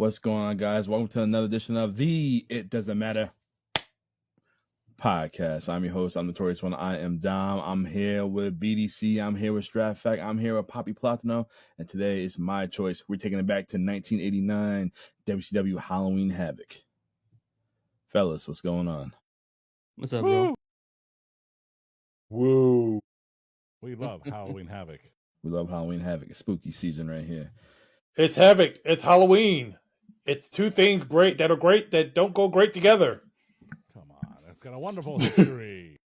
What's going on, guys? Welcome to another edition of the It Doesn't Matter podcast. I'm your host. I'm Notorious One. I am Dom. I'm here with BDC. I'm here with Stratfact. I'm here with Poppy Platino. And today is my choice. We're taking it back to 1989 WCW Halloween Havoc. Fellas, what's going on? What's up, bro? Woo. We love Halloween Havoc. We love Halloween Havoc. It's spooky season right here. It's Havoc. It's Halloween. It's two things great that don't go great together. Come on. That's got a wonderful history.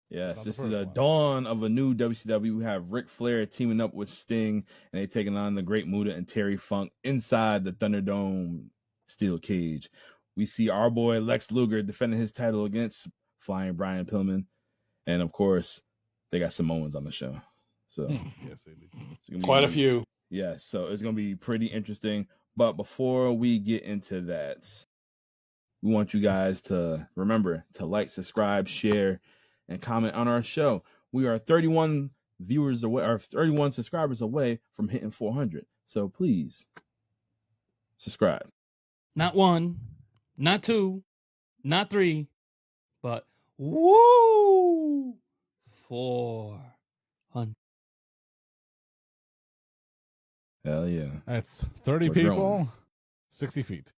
Yes, this is the dawn of a new WCW. We have Ric Flair teaming up with Sting, and they taking on the Great Muta and Terry Funk inside the Thunderdome steel cage. We see our boy Lex Luger defending his title against Flying Brian Pillman. And, of course, they got Samoans on the show. So yes, they do. Quite a few. Yes, so it's going to be pretty interesting. But before we get into that, we want you guys to remember to like, subscribe, share, and comment on our show. We are 31 viewers away, or 31 subscribers away from hitting 400. So please subscribe. Not one, not two, not three, but woo, 400. Hell yeah. That's 30 We're people, growing. 60 feet.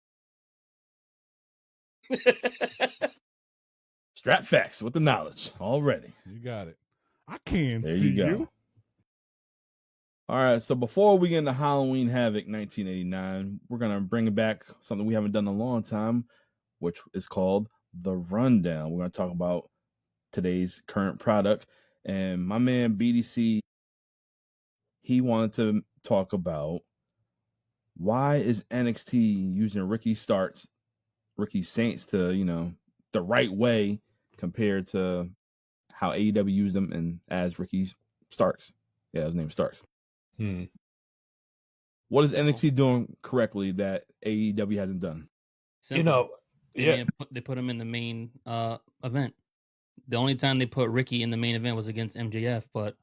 Stratfax with the knowledge already. You got it. I can't There see you go. you. All right, so before we get into Halloween Havoc 1989, we're going to bring back something we haven't done in a long time, which is called The Rundown. We're going to talk about today's current product. And my man BDC, he wanted to talk about why is NXT using Ricky Saints to, the right way compared to how AEW used them and as Ricky Starks. Yeah, his name is Starks. What is NXT doing correctly that AEW hasn't done? Simple. Yeah. They put him in the main event. The only time they put Ricky in the main event was against MJF, but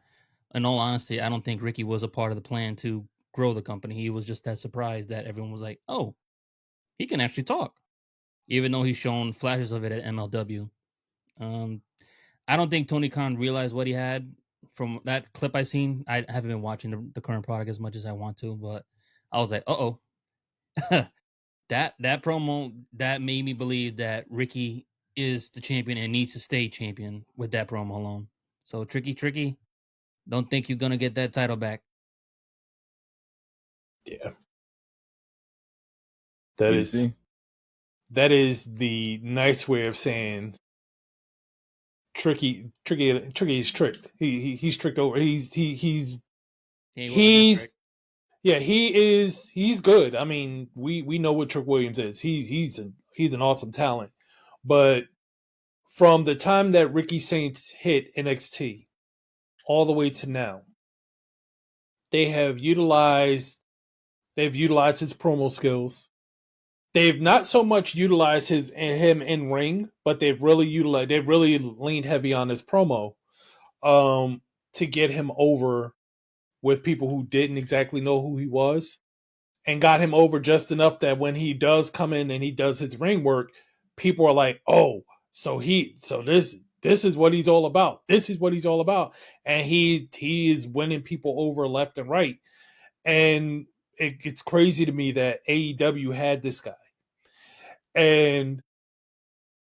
in all honesty, I don't think Ricky was a part of the plan to grow the company. He was just that surprised that everyone was like, oh, he can actually talk, even though he's shown flashes of it at MLW. I don't think Tony Khan realized what he had from that clip I seen. I haven't been watching the current product as much as I want to, but I was like, uh-oh. that promo, that made me believe that Ricky is the champion and needs to stay champion with that promo alone. So Tricky, don't think you're going to get that title back. Yeah. That is the nice way of saying Tricky is tricked. He's tricked over. He's good. I mean, we know what Trick Williams is. He's an awesome talent. But from the time that Ricky Saints hit NXT all the way to now, they've utilized his promo skills. They've not so much utilized him in ring, but they've really leaned heavy on his promo to get him over with people who didn't exactly know who he was, and got him over just enough that when he does come in and he does his ring work, people are like, oh, so this is what he's all about. This is what he's all about. And he is winning people over left and right. And it's crazy to me that AEW had this guy. And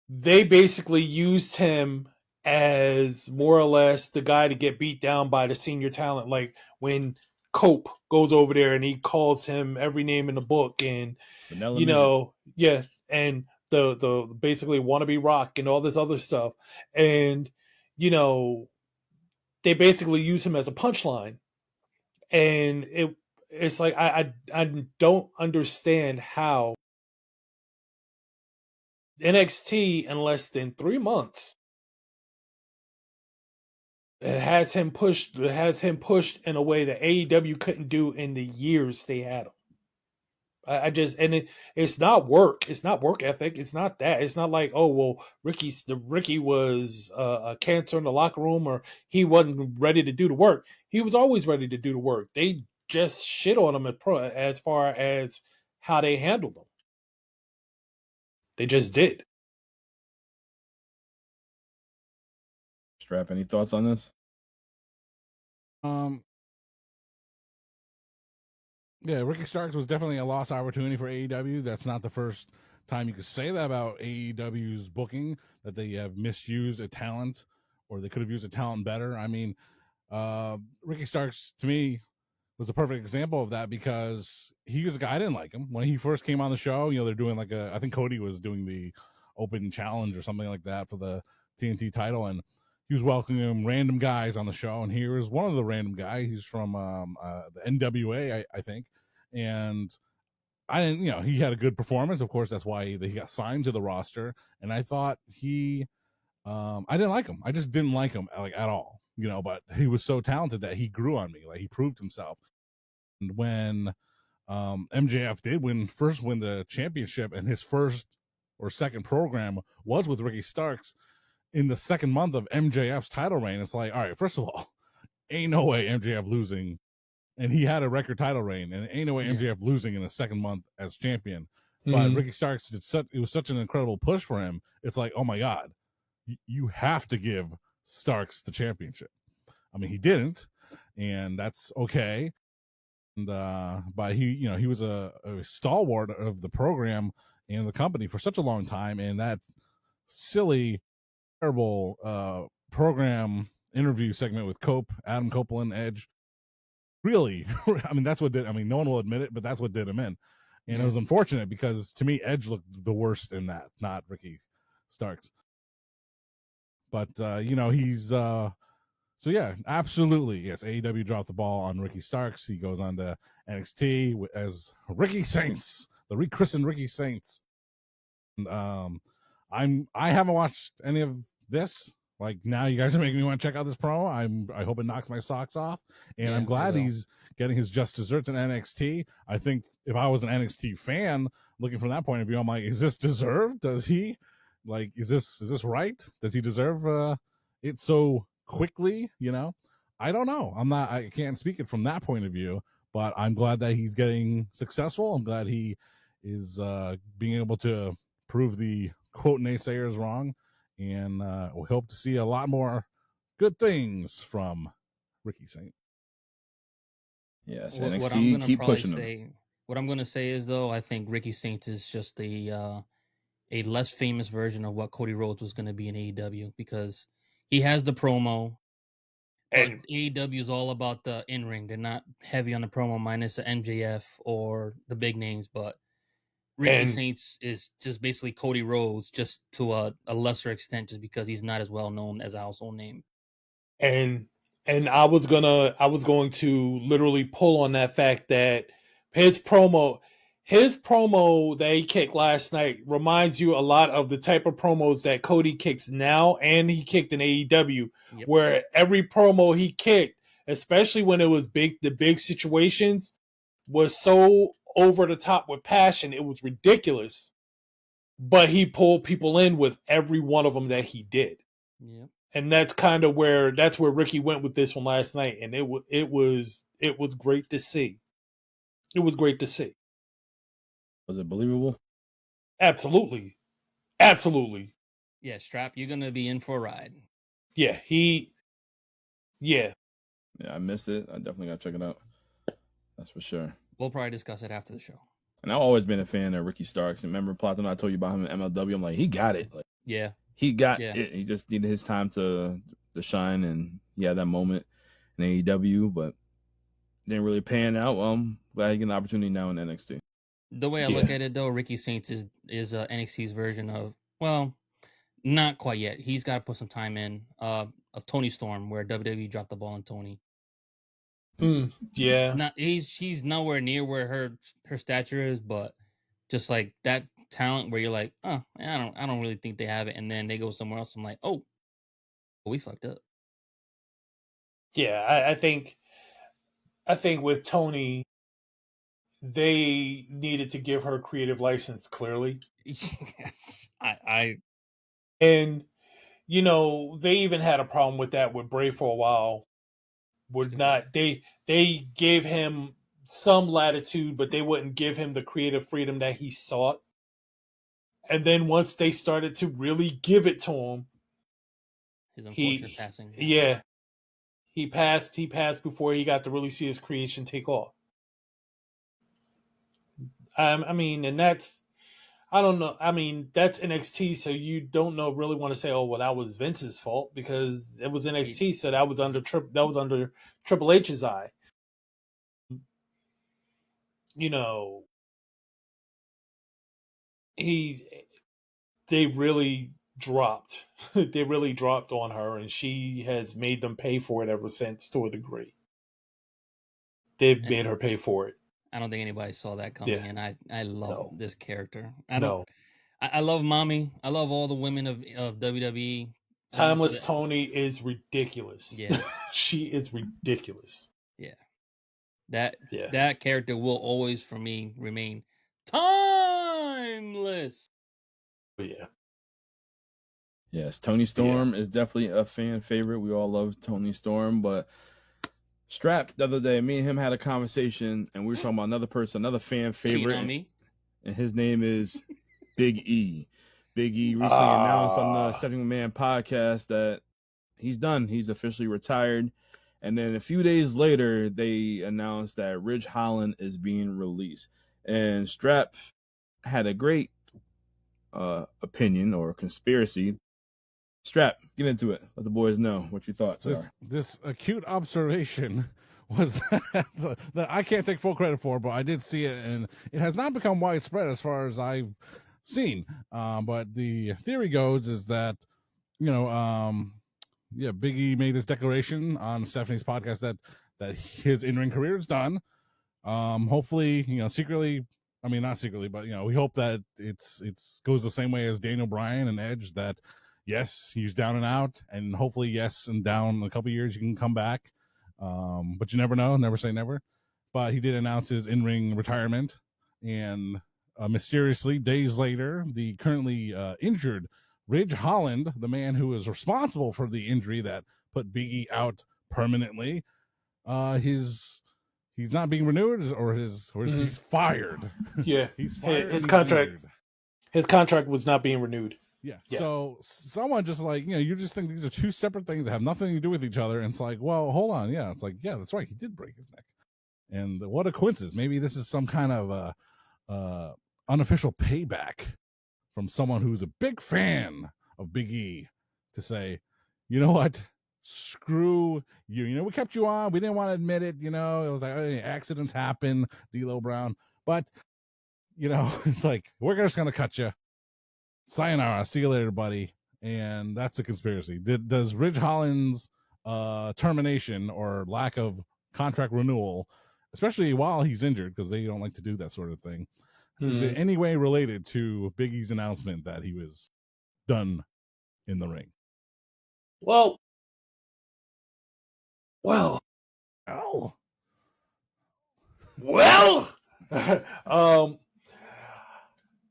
they basically used him as more or less the guy to get beat down by the senior talent. Like when Cope goes over there and he calls him every name in the book, and and the basically wannabe Rock and all this other stuff. And, they basically use him as a punchline. And it's like, I don't understand how NXT in less than 3 months it has him pushed in a way that AEW couldn't do in the years they had him. It's not work. It's not work ethic. It's not that. It's not like, oh, well, Ricky was a cancer in the locker room, or he wasn't ready to do the work. He was always ready to do the work. They just shit on him as far as how they handled them. They just did. Strap, any thoughts on this? Yeah, Ricky Starks was definitely a lost opportunity for AEW. That's not the first time you could say that about AEW's booking, that they have misused a talent or they could have used a talent better. I mean, Ricky Starks, to me, was a perfect example of that because he was a guy, I didn't like him. When he first came on the show, they're doing I think Cody was doing the open challenge or something like that for the TNT title, and he was welcoming random guys on the show, and here is one of the random guys. He's from the NWA, I think, and I didn't, he had a good performance. Of course, that's why he got signed to the roster, and I thought I didn't like him. I just didn't like him at all, but he was so talented that he grew on me. He proved himself. And when MJF did win the championship, and his first or second program was with Ricky Starks in the second month of MJF's title reign, it's all right, first of all, ain't no way MJF losing, and he had a record title reign, and ain't no way MJF losing in the second month as champion. But Ricky Starks it was such an incredible push for him. It's oh my God, you have to give Starks the championship. I mean, he didn't, and that's okay. And but he was a stalwart of the program and the company for such a long time, and that silly, terrible program interview segment with Adam Copeland, Edge, really, I mean, that's what did. I mean, no one will admit it, but that's what did him in, and it was unfortunate because to me, Edge looked the worst in that, not Ricky Starks. But he's. So yeah, absolutely. Yes, AEW dropped the ball on Ricky Starks. He goes on to NXT as Ricky Saints, the rechristened Ricky Saints. And, I haven't watched any of this. Now you guys are making me want to check out this promo. I hope it knocks my socks off. And I'm glad he's getting his just desserts in NXT. I think if I was an NXT fan looking from that point of view, I'm like, is this deserved? Does he is this right? Does he deserve it so quickly? I don't know. I can't speak it from that point of view, but I'm glad that he's getting successful. I'm glad he is being able to prove the quote naysayers wrong, and we hope to see a lot more good things from Ricky Saint. Yes, NXT, keep pushing them. What I'm going to say is, though, I think Ricky Saints is just a less famous version of what Cody Rhodes was going to be in AEW, because he has the promo, and AEW is all about the in-ring. They're not heavy on the promo, minus the MJF or the big names, but Ricky Saints is just basically Cody Rhodes, just to a lesser extent, just because he's not as well known as a household name. And I was going to literally pull on that fact that his promo that he kicked last night reminds you a lot of the type of promos that Cody kicks now, and he kicked in AEW, where every promo he kicked, especially when it was the big situations, was so over the top with passion, it was ridiculous. But he pulled people in with every one of them that he did. Yeah. And that's kind of where Ricky went with this one last night, and it was great to see. It was great to see. Was it believable? Absolutely. Yeah, Strap, you're gonna be in for a ride. Yeah, Yeah, I missed it. I definitely gotta check it out. That's for sure. We'll probably discuss it after the show. And I've always been a fan of Ricky Starks. Remember, Platinum, I told you about him in MLW. I'm like, he got it. He got it. He just needed his time to shine, and he had that moment in AEW, but didn't really pan out. Well, I'm glad he got an opportunity now in NXT. The way I look at it, though, Ricky Saints is NXT's version of, well, not quite yet. He's got to put some time in of Tony Storm, where WWE dropped the ball on Tony. Yeah. She's nowhere near where her stature is, but just like that talent where you're like, oh, I don't really think they have it, and then they go somewhere else. I'm like, oh, we fucked up. Yeah, I think with Tony, they needed to give her creative license clearly. Yes, and they even had a problem with that with Bray for a while. They gave him some latitude, but they wouldn't give him the creative freedom that he sought. And then once they started to really give it to him, His unfortunate passing. Yeah, he passed before he got to really see his creation take off. I mean, and that's, I don't know. I mean, that's NXT, so you don't know really want to say, oh, well, that was Vince's fault because it was NXT, so that was under Triple H's eye. You know, they really dropped. They really dropped on her, and she has made them pay for it ever since to a degree. They've made her pay for it. I don't think anybody saw that coming, and I love this character. I love Mommy. I love all the women of WWE. Timeless Tony is ridiculous. Yeah. She is ridiculous. Yeah. That character will always, for me, remain timeless. Yeah. Yes, Toni Storm is definitely a fan favorite. We all love Toni Storm, but Strap, the other day, me and him had a conversation, and we were talking about another person, another fan favorite. On me. And his name is Big E. Big E recently announced on the Stepping Man podcast that he's done. He's officially retired. And then a few days later, they announced that Ridge Holland is being released. And Strap had a great opinion or conspiracy. Strap, get into it. Let the boys know what your thoughts are. This acute observation was that I can't take full credit for, but I did see it, and it has not become widespread as far as I've seen. But the theory goes is that, Big E made this declaration on Stephanie's podcast that his in-ring career is done. Hopefully, secretly. I mean, not secretly, but we hope that it's goes the same way as Daniel Bryan and Edge. That yes, he's down and out, and hopefully, yes, and down in a couple of years you can come back. But you never know. Never say never. But he did announce his in-ring retirement, and mysteriously, days later, the currently injured Ridge Holland, the man who is responsible for the injury that put Big E out permanently, he's not being renewed, or he's fired. Yeah, he's fired. His contract was not being renewed. Yeah. So someone just you just think these are two separate things that have nothing to do with each other, and it's like, well, hold on, yeah, it's like, yeah, that's right, he did break his neck, and what a coincidence. Maybe this is some kind of unofficial payback from someone who's a big fan of Big E to say, you know what, screw you. We kept you on. We didn't want to admit it. It was like, accidents happen, D'Lo Brown. But, it's like, we're just going to cut you. Sayonara. See you later, buddy. And that's a conspiracy. Does Ridge Holland's termination or lack of contract renewal, especially while he's injured, because they don't like to do that sort of thing, is it any way related to Big E's announcement that he was done in the ring? Well,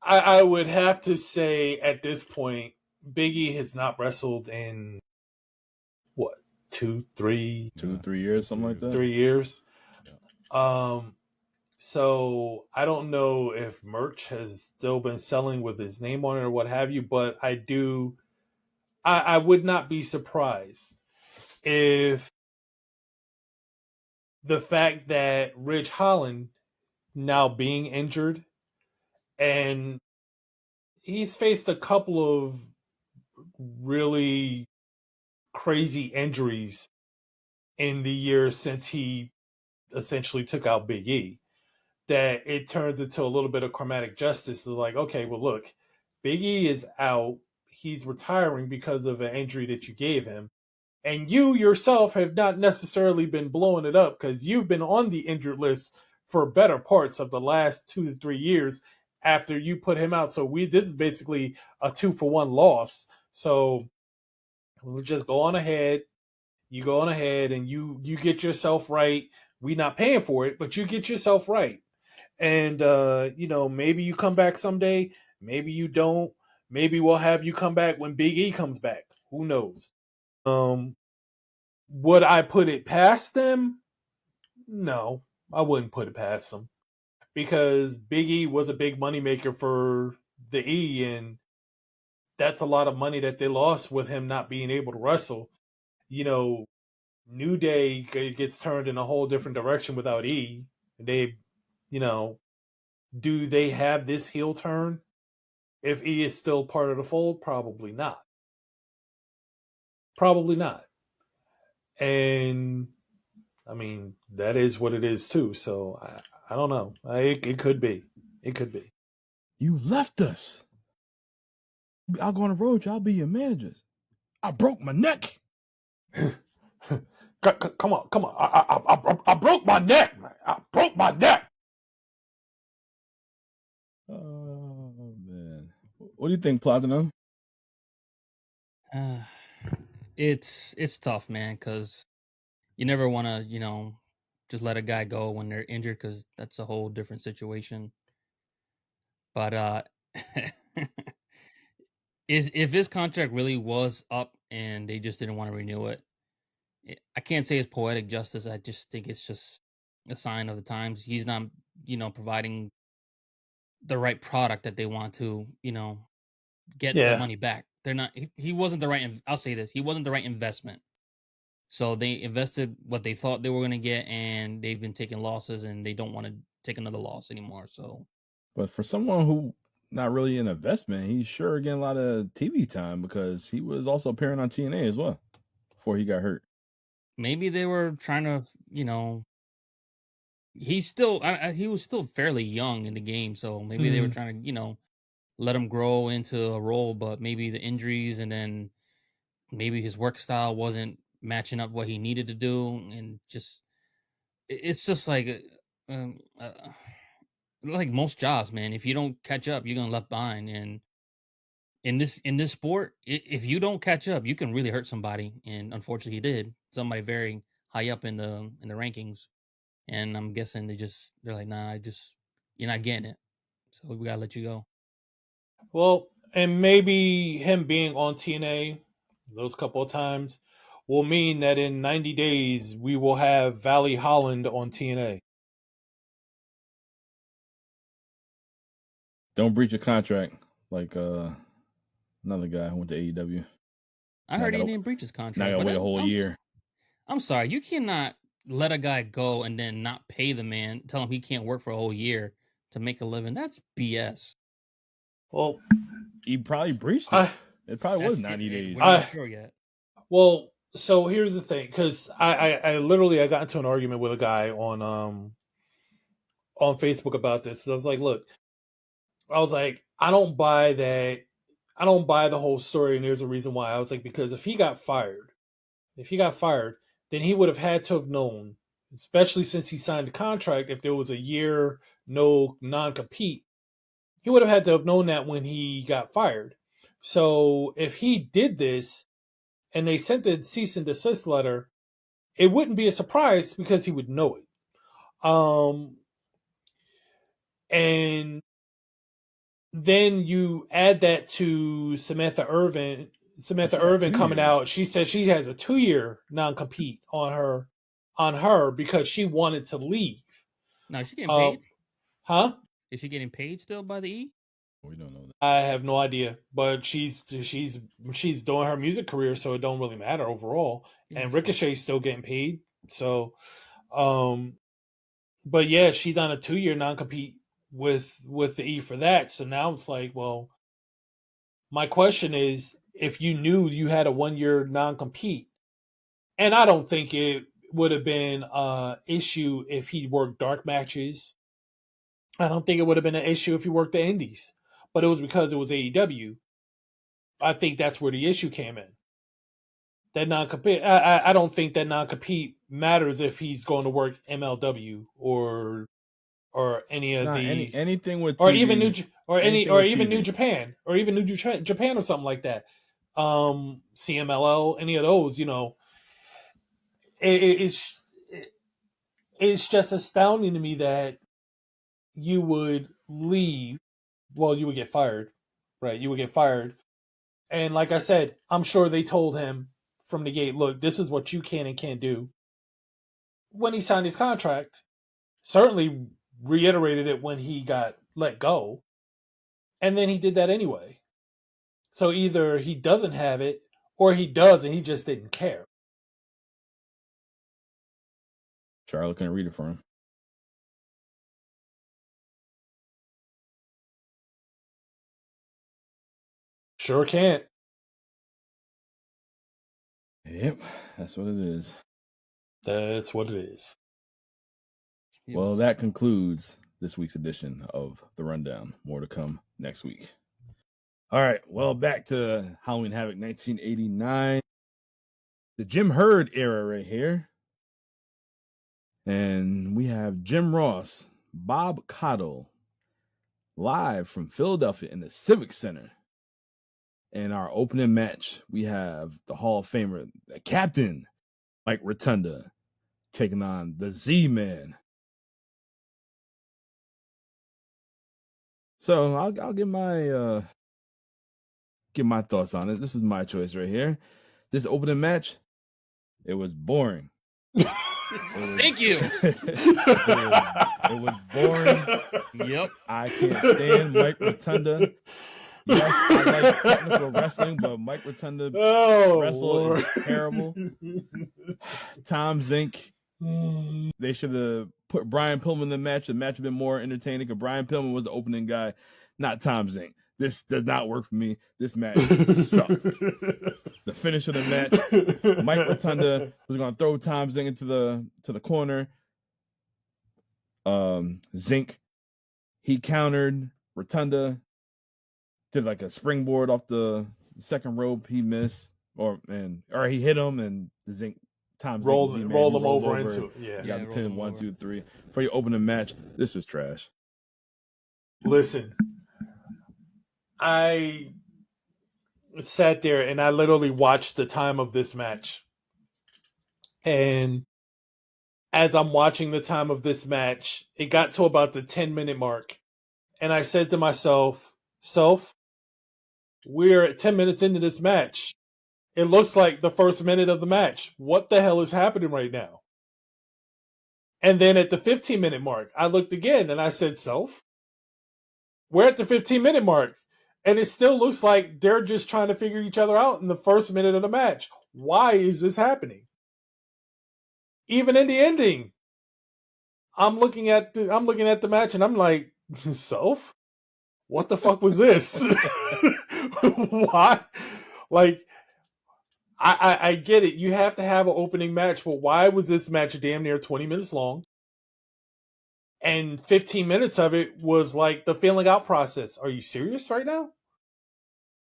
I would have to say at this point, Big E has not wrestled in what, 3 years, something like that. 3 years. Yeah. So I don't know if merch has still been selling with his name on it or what have you, but I would not be surprised if the fact that Ridge Holland now being injured, and he's faced a couple of really crazy injuries in the years since he essentially took out Big E, that it turns into a little bit of chromatic justice. It's like, okay, well, look, Big E is out. He's retiring because of an injury that you gave him. And you yourself have not necessarily been blowing it up because you've been on the injured list for better parts of the last 2 to 3 years after you put him out. So this is basically a 2-for-1 loss. So we'll just go on ahead. You go on ahead and you get yourself right. We're not paying for it, but you get yourself right. And, maybe you come back someday. Maybe you don't. Maybe we'll have you come back when Big E comes back. Who knows? Would I put it past them? No. I wouldn't put it past them because Big E was a big moneymaker for the E, and that's a lot of money that they lost with him not being able to wrestle. You know, New Day gets turned in a whole different direction without E. They, you know, do they have this heel turn if E is still part of the fold? Probably not. Probably not. And I mean, that is what it is too. So I don't know. It could be. It could be. You left us. I'll go on the road. I'll be your managers. I broke my neck. Come on, come on. I broke my neck, man. I broke my neck. Oh man, what do you think, Platinum? It's tough, man, because you never want to, just let a guy go when they're injured, because that's a whole different situation. But if his contract really was up and they just didn't want to renew it, I can't say it's poetic justice. I just think it's just a sign of the times. He's not, providing the right product that they want to, get their money back. They're not. He wasn't the right. I'll say this: he wasn't the right investment. So they invested what they thought they were going to get, and they've been taking losses, and they don't want to take another loss anymore. So, but for someone who not really an investment, he's sure getting a lot of TV time because he was also appearing on TNA as well before he got hurt. Maybe they were trying to, he's still he was still fairly young in the game, so maybe they were trying to, let him grow into a role, but maybe the injuries and then maybe his work style wasn't matching up what he needed to do, and just it's just like most jobs, man. If you don't catch up, you're gonna left behind. And in this sport, if you don't catch up, you can really hurt somebody. And unfortunately, he did. Somebody very high up in the rankings. And I'm guessing they're like, nah, you're not getting it. So we gotta let you go. Well, and maybe him being on TNA those couple of times will mean that in 90 days we will have Ridge Holland on TNA. Don't breach a contract like another guy who went to AEW. I heard he didn't breach his contract. Now I gotta wait a whole year. I'm sorry, you cannot let a guy go and then not pay the man, tell him he can't work for a whole year to make a living. That's BS. Well, he probably breached it. It probably was 90 days. We're not sure yet. Well, so here's the thing, because I literally got into an argument with a guy on Facebook about this. So I was like, look, I don't buy that. I don't buy the whole story, and there's a reason why. I was like, because if he got fired, then he would have had to have known, especially since he signed the contract, if there was a year no non-compete, he would have had to have known that when he got fired. So if he did this and they sent the cease and desist letter, it wouldn't be a surprise because he would know it. And then you add that to Samantha Irvin coming out. She said she has a 2-year non-compete on her because she wanted to leave. No, is she getting paid? Huh? Is she getting paid still by the E? We don't know that. I have no idea, but she's doing her music career, so it don't really matter overall. And Ricochet's still getting paid, so but yeah, she's on a 2-year non-compete with the E for that. So now it's like, well, my question is, if you knew you had a 1-year non-compete, and I don't think it would have been an issue if he worked dark matches. I don't think it would have been an issue if he worked the indies, but it was because it was AEW. I think that's where the issue came in. That non-compete, I don't think that non-compete matters if he's going to work MLW or any of anything with TV, or even New Japan or something like that. CMLL, any of those, it's just astounding to me that you would leave. Well, you would get fired, right? You would get fired. And like I said, I'm sure they told him from the gate, look, this is what you can and can't do. When he signed his contract, Certainly reiterated it when he got let go. And then he did that anyway. So either he doesn't have it or he does and he just didn't care. Charlotte can read it for him. Sure can't. Yep, that's what it is. That's what it is. Well, that concludes this week's edition of The Rundown. More to come next week. All right, well, back to Halloween Havoc 1989. The Jim Herd era right here. And we have Jim Ross, Bob Caudle, live from Philadelphia in the Civic Center. In our opening match, we have the Hall of Famer, the Captain, Mike Rotunda, taking on the Z-Man. So I'll give my thoughts on it. This is my choice right here. This opening match, it was boring. Thank you. it was boring. Yep. I can't stand Mike Rotunda. Yes, I like technical wrestling, but Mike Rotunda wrestle is terrible. Tom Zink, they should have put Brian Pillman in the match. The match would have been more entertaining because Brian Pillman was the opening guy, not Tom Zink. This does not work for me. This match sucked. The finish of the match, Mike Rotunda was going to throw Tom Zink into the corner. Zink, he countered Rotunda, did like a springboard off the second rope. He missed, or he hit him, and the Tom Zink rolled him over into it. Yeah, got the pin 1, 2, 3 for your opening match. This was trash. Listen, I sat there and I literally watched the time of this match. And as I'm watching the time of this match, it got to about the 10-minute mark. And I said to myself, we're at 10 minutes into this match. It looks like the first minute of the match. What the hell is happening right now? And then at the 15-minute mark, I looked again and I said, we're at the 15-minute mark. And it still looks like they're just trying to figure each other out in the first minute of the match. Why is this happening? Even in the ending, I'm looking at the match and I'm like, what the fuck was this? Why? Like, I get it. You have to have an opening match, but why was this match damn near 20 minutes long? And 15 minutes of it was like the feeling out process. Are you serious right now?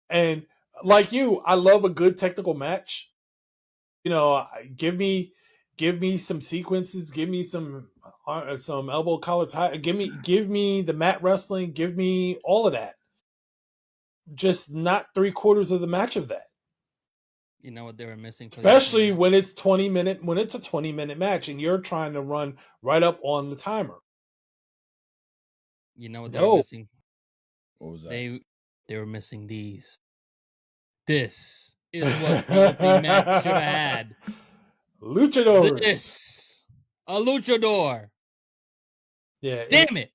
And like you, I love a good technical match. You know, give me some sequences, give me some elbow collar tie, give me the mat wrestling, give me all of that. Just not 3/4 of the match of that. You know what they were missing? Especially when it's a 20-minute match and you're trying to run right up on the timer. You know what they were missing? What was that? They were missing these. This is what the opening match should have had. Luchadors. This. A luchador. Yeah. Damn it.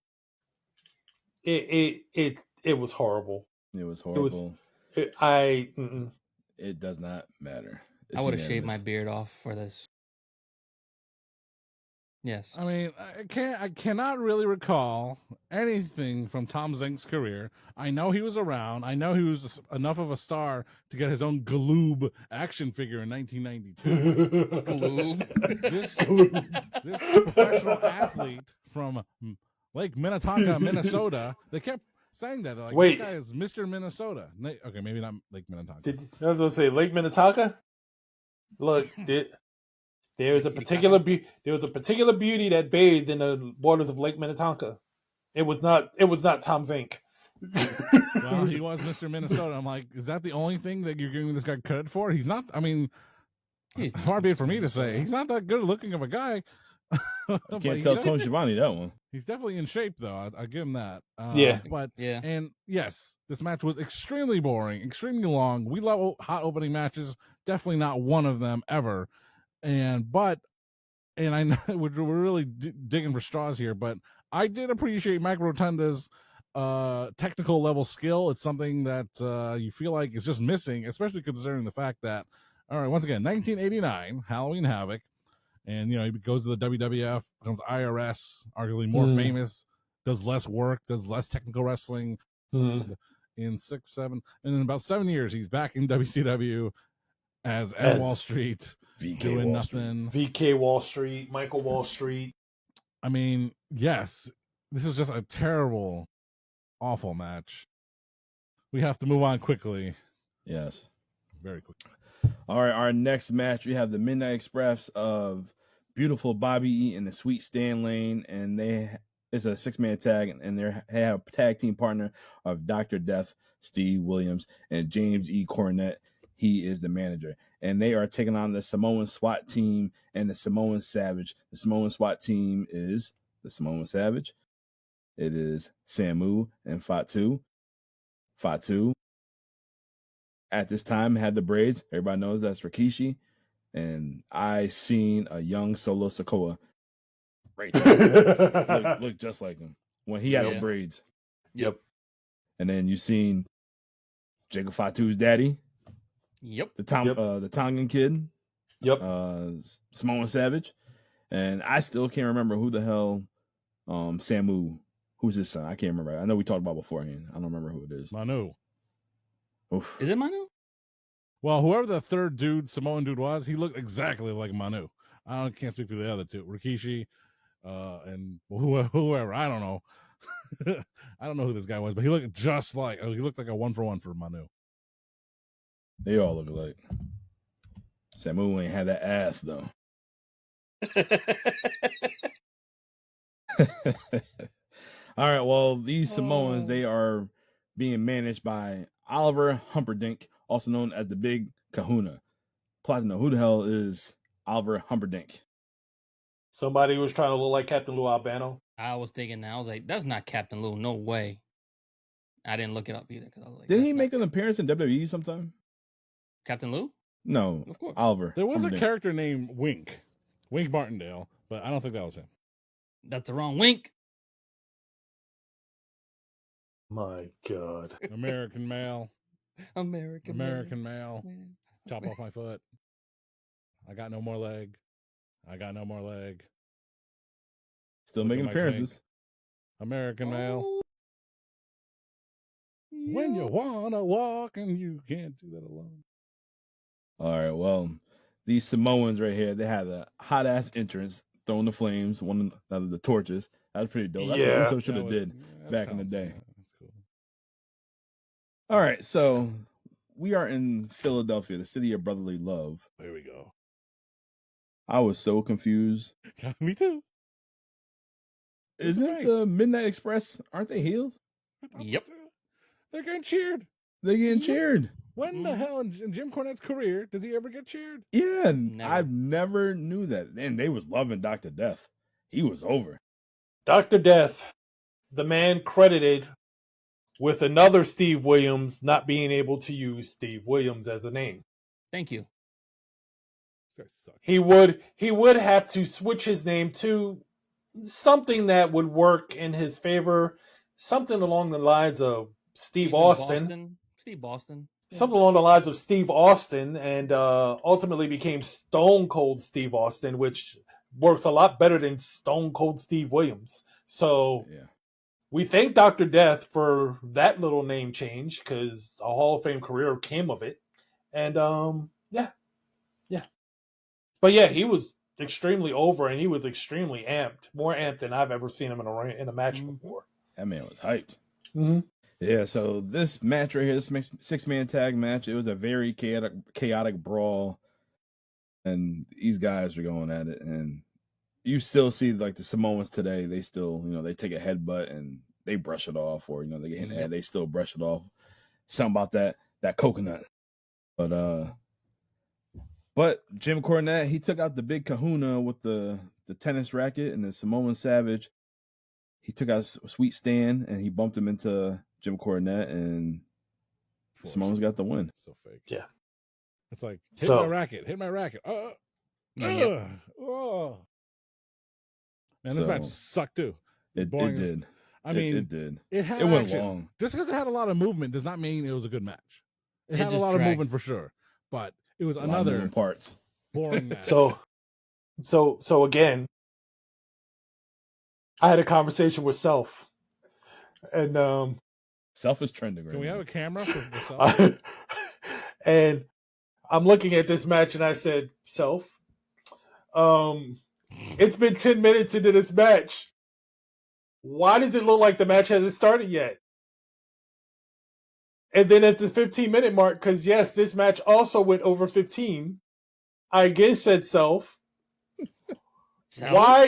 It was horrible. It was horrible. It does not matter. I would have shaved my beard off for this. Yes. I mean, I cannot really recall anything from Tom Zink's career. I know he was around. I know he was enough of a star to get his own Galoob action figure in 1992. Galoob. This professional athlete from Lake Minnetonka, Minnesota. They kept saying that. They're like, wait, this guy is Mr. Minnesota. Okay, maybe not Lake Minnetonka. I was going to say Lake Minnetonka. Look, there was a particular beauty that bathed in the waters of Lake Minnetonka. It was not Tom Zink. Well, he was Mr. Minnesota. I'm like, is that the only thing that you're giving this guy credit for? He's not. I mean, far be it for me to say he's not that good looking of a guy. Can't tell Tony Schiavone that one. He's definitely in shape, though. I'll give him that. And yes, this match was extremely boring, extremely long. We love hot opening matches. Definitely not one of them ever. But and I know we're really digging for straws here, but I did appreciate Mike Rotunda's technical level skill. It's something that you feel like is just missing, especially considering the fact that, all right, once again, 1989 Halloween Havoc, and he goes to the WWF, becomes IRS, arguably more famous, does less work, does less technical wrestling. In 6, 7, and in about 7 years, he's back in WCW as Wall Street, doing Wall nothing. VK Wall Street, Michael Wall Street. I mean, yes, this is just a terrible, awful match. We have to move on quickly. Yes. Very quickly. All right, our next match, we have the Midnight Express of Beautiful Bobby E and the Sweet Stan Lane, and it's a 6-man tag, and they have a tag team partner of Dr. Death, Steve Williams, and James E. Cornette. He is the manager. And they are taking on the Samoan SWAT team and the Samoan Savage. The Samoan SWAT team is the Samoan Savage. It is Samu and Fatu. Fatu, at this time, had the braids. Everybody knows that's Rikishi. And I seen a young Solo Sikoa right there. look just like him when he had the braids. Yep. And then you seen Jacob Fatu's daddy. Yep. The Tongan kid. Yep. Samoan Savage. And I still can't remember who the hell Samu, who's his son. I can't remember. I know we talked about beforehand. I don't remember who it is. Manu. Oof. Is it Manu? Well, whoever the third dude, Samoan dude was, he looked exactly like Manu. I can't speak for the other two. Rikishi, and whoever. I don't know. I don't know who this guy was, but he looked just like, he looked like a 1-for-1 for Manu. They all look alike. Samu ain't had that ass, though. All right, well, these Samoans, they are being managed by Oliver Humperdinck, also known as the Big Kahuna. Platinum, who the hell is Oliver Humperdinck? Somebody who was trying to look like Captain Lou Albano. I was thinking that. I was like, that's not Captain Lou. No way. I didn't look it up either. Cause I was like, Didn't he make an appearance in WWE sometime? Captain Lou? No, of course. Oliver. There was a character named Wink Martindale, but I don't think that was him. That's the wrong Wink. My God. American male. American male. Chop off my foot. I got no more leg. Still making appearances. American male. When you wanna walk and you can't do that alone. All right, well, these Samoans right here, they had a hot ass entrance, throwing the flames, one of the torches. That was pretty dope. That's what Uso should have did back in the day. That's cool. All right, so we are in Philadelphia, the city of brotherly love. There we go. I was so confused. Me too. Isn't the Midnight Express? Aren't they heels? Yep. They're getting cheered. They're getting cheered. When the hell in Jim Cornette's career does he ever get cheered? Yeah, Never. I've never knew that. And they was loving Dr. Death. He was over. Dr. Death, the man credited with another Steve Williams not being able to use Steve Williams as a name. Thank you. He would have to switch his name to something that would work in his favor, something along the lines of Steve Austin. Steve Austin. Something along the lines of Steve Austin, and ultimately became Stone Cold Steve Austin, which works a lot better than Stone Cold Steve Williams. So we thank Dr. Death for that little name change, because a Hall of Fame career came of it. And but yeah, he was extremely over, and he was extremely amped, more amped than I've ever seen him in a match before. That man was hyped. Mm-hmm. Yeah, so this match right here, this 6-man tag match, it was a very chaotic brawl, and these guys are going at it, and you still see like the Samoans today, they still, they take a headbutt and they brush it off, or they get hit in the head, they still brush it off. Something about that coconut. But Jim Cornette, he took out the Big Kahuna with the tennis racket, and the Samoan Savage, he took out Sweet Stan and he bumped him into Jim Cornette, and Samoan's got the win. So fake. Yeah. It's like, hit my racket. Oh. Man, this match sucked too. It Boring. did. I mean, it did. It had It went action. long. Just because it had a lot of movement does not mean it was a good match. It had a just lot dragged. of movement for sure, but it was A lot of another moving parts. boring match. So again, I had a conversation with Self, and Self is trending right Can we now. have a camera for Self? and I'm looking at this match, and I said, Self, it's been 10 minutes into this match. Why does it look like the match hasn't started yet? And then at the 15-minute mark, because yes, this match also went over 15, I again said, Self, why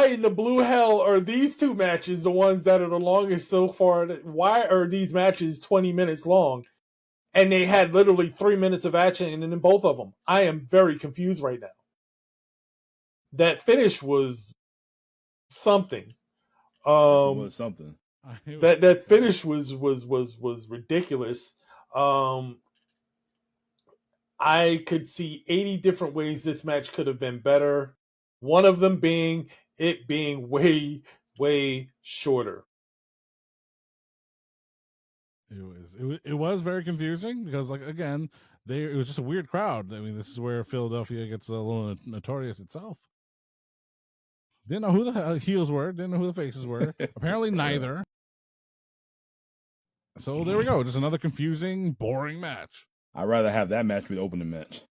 in the blue hell are these two matches the ones that are the longest so far? Why are these matches 20 minutes long? And they had literally 3 minutes of action in both of them. I am very confused right now. That finish was something. It was something. That finish was ridiculous. I could see 80 different ways this match could have been better. One of them being it being way, way shorter. It was very confusing because, like, again, it was just a weird crowd. I mean, this is where Philadelphia gets a little notorious itself. Didn't know who the heels were. Didn't know who the faces were. Apparently, neither. So there we go. Just another confusing, boring match. I'd rather have that match be the opening match.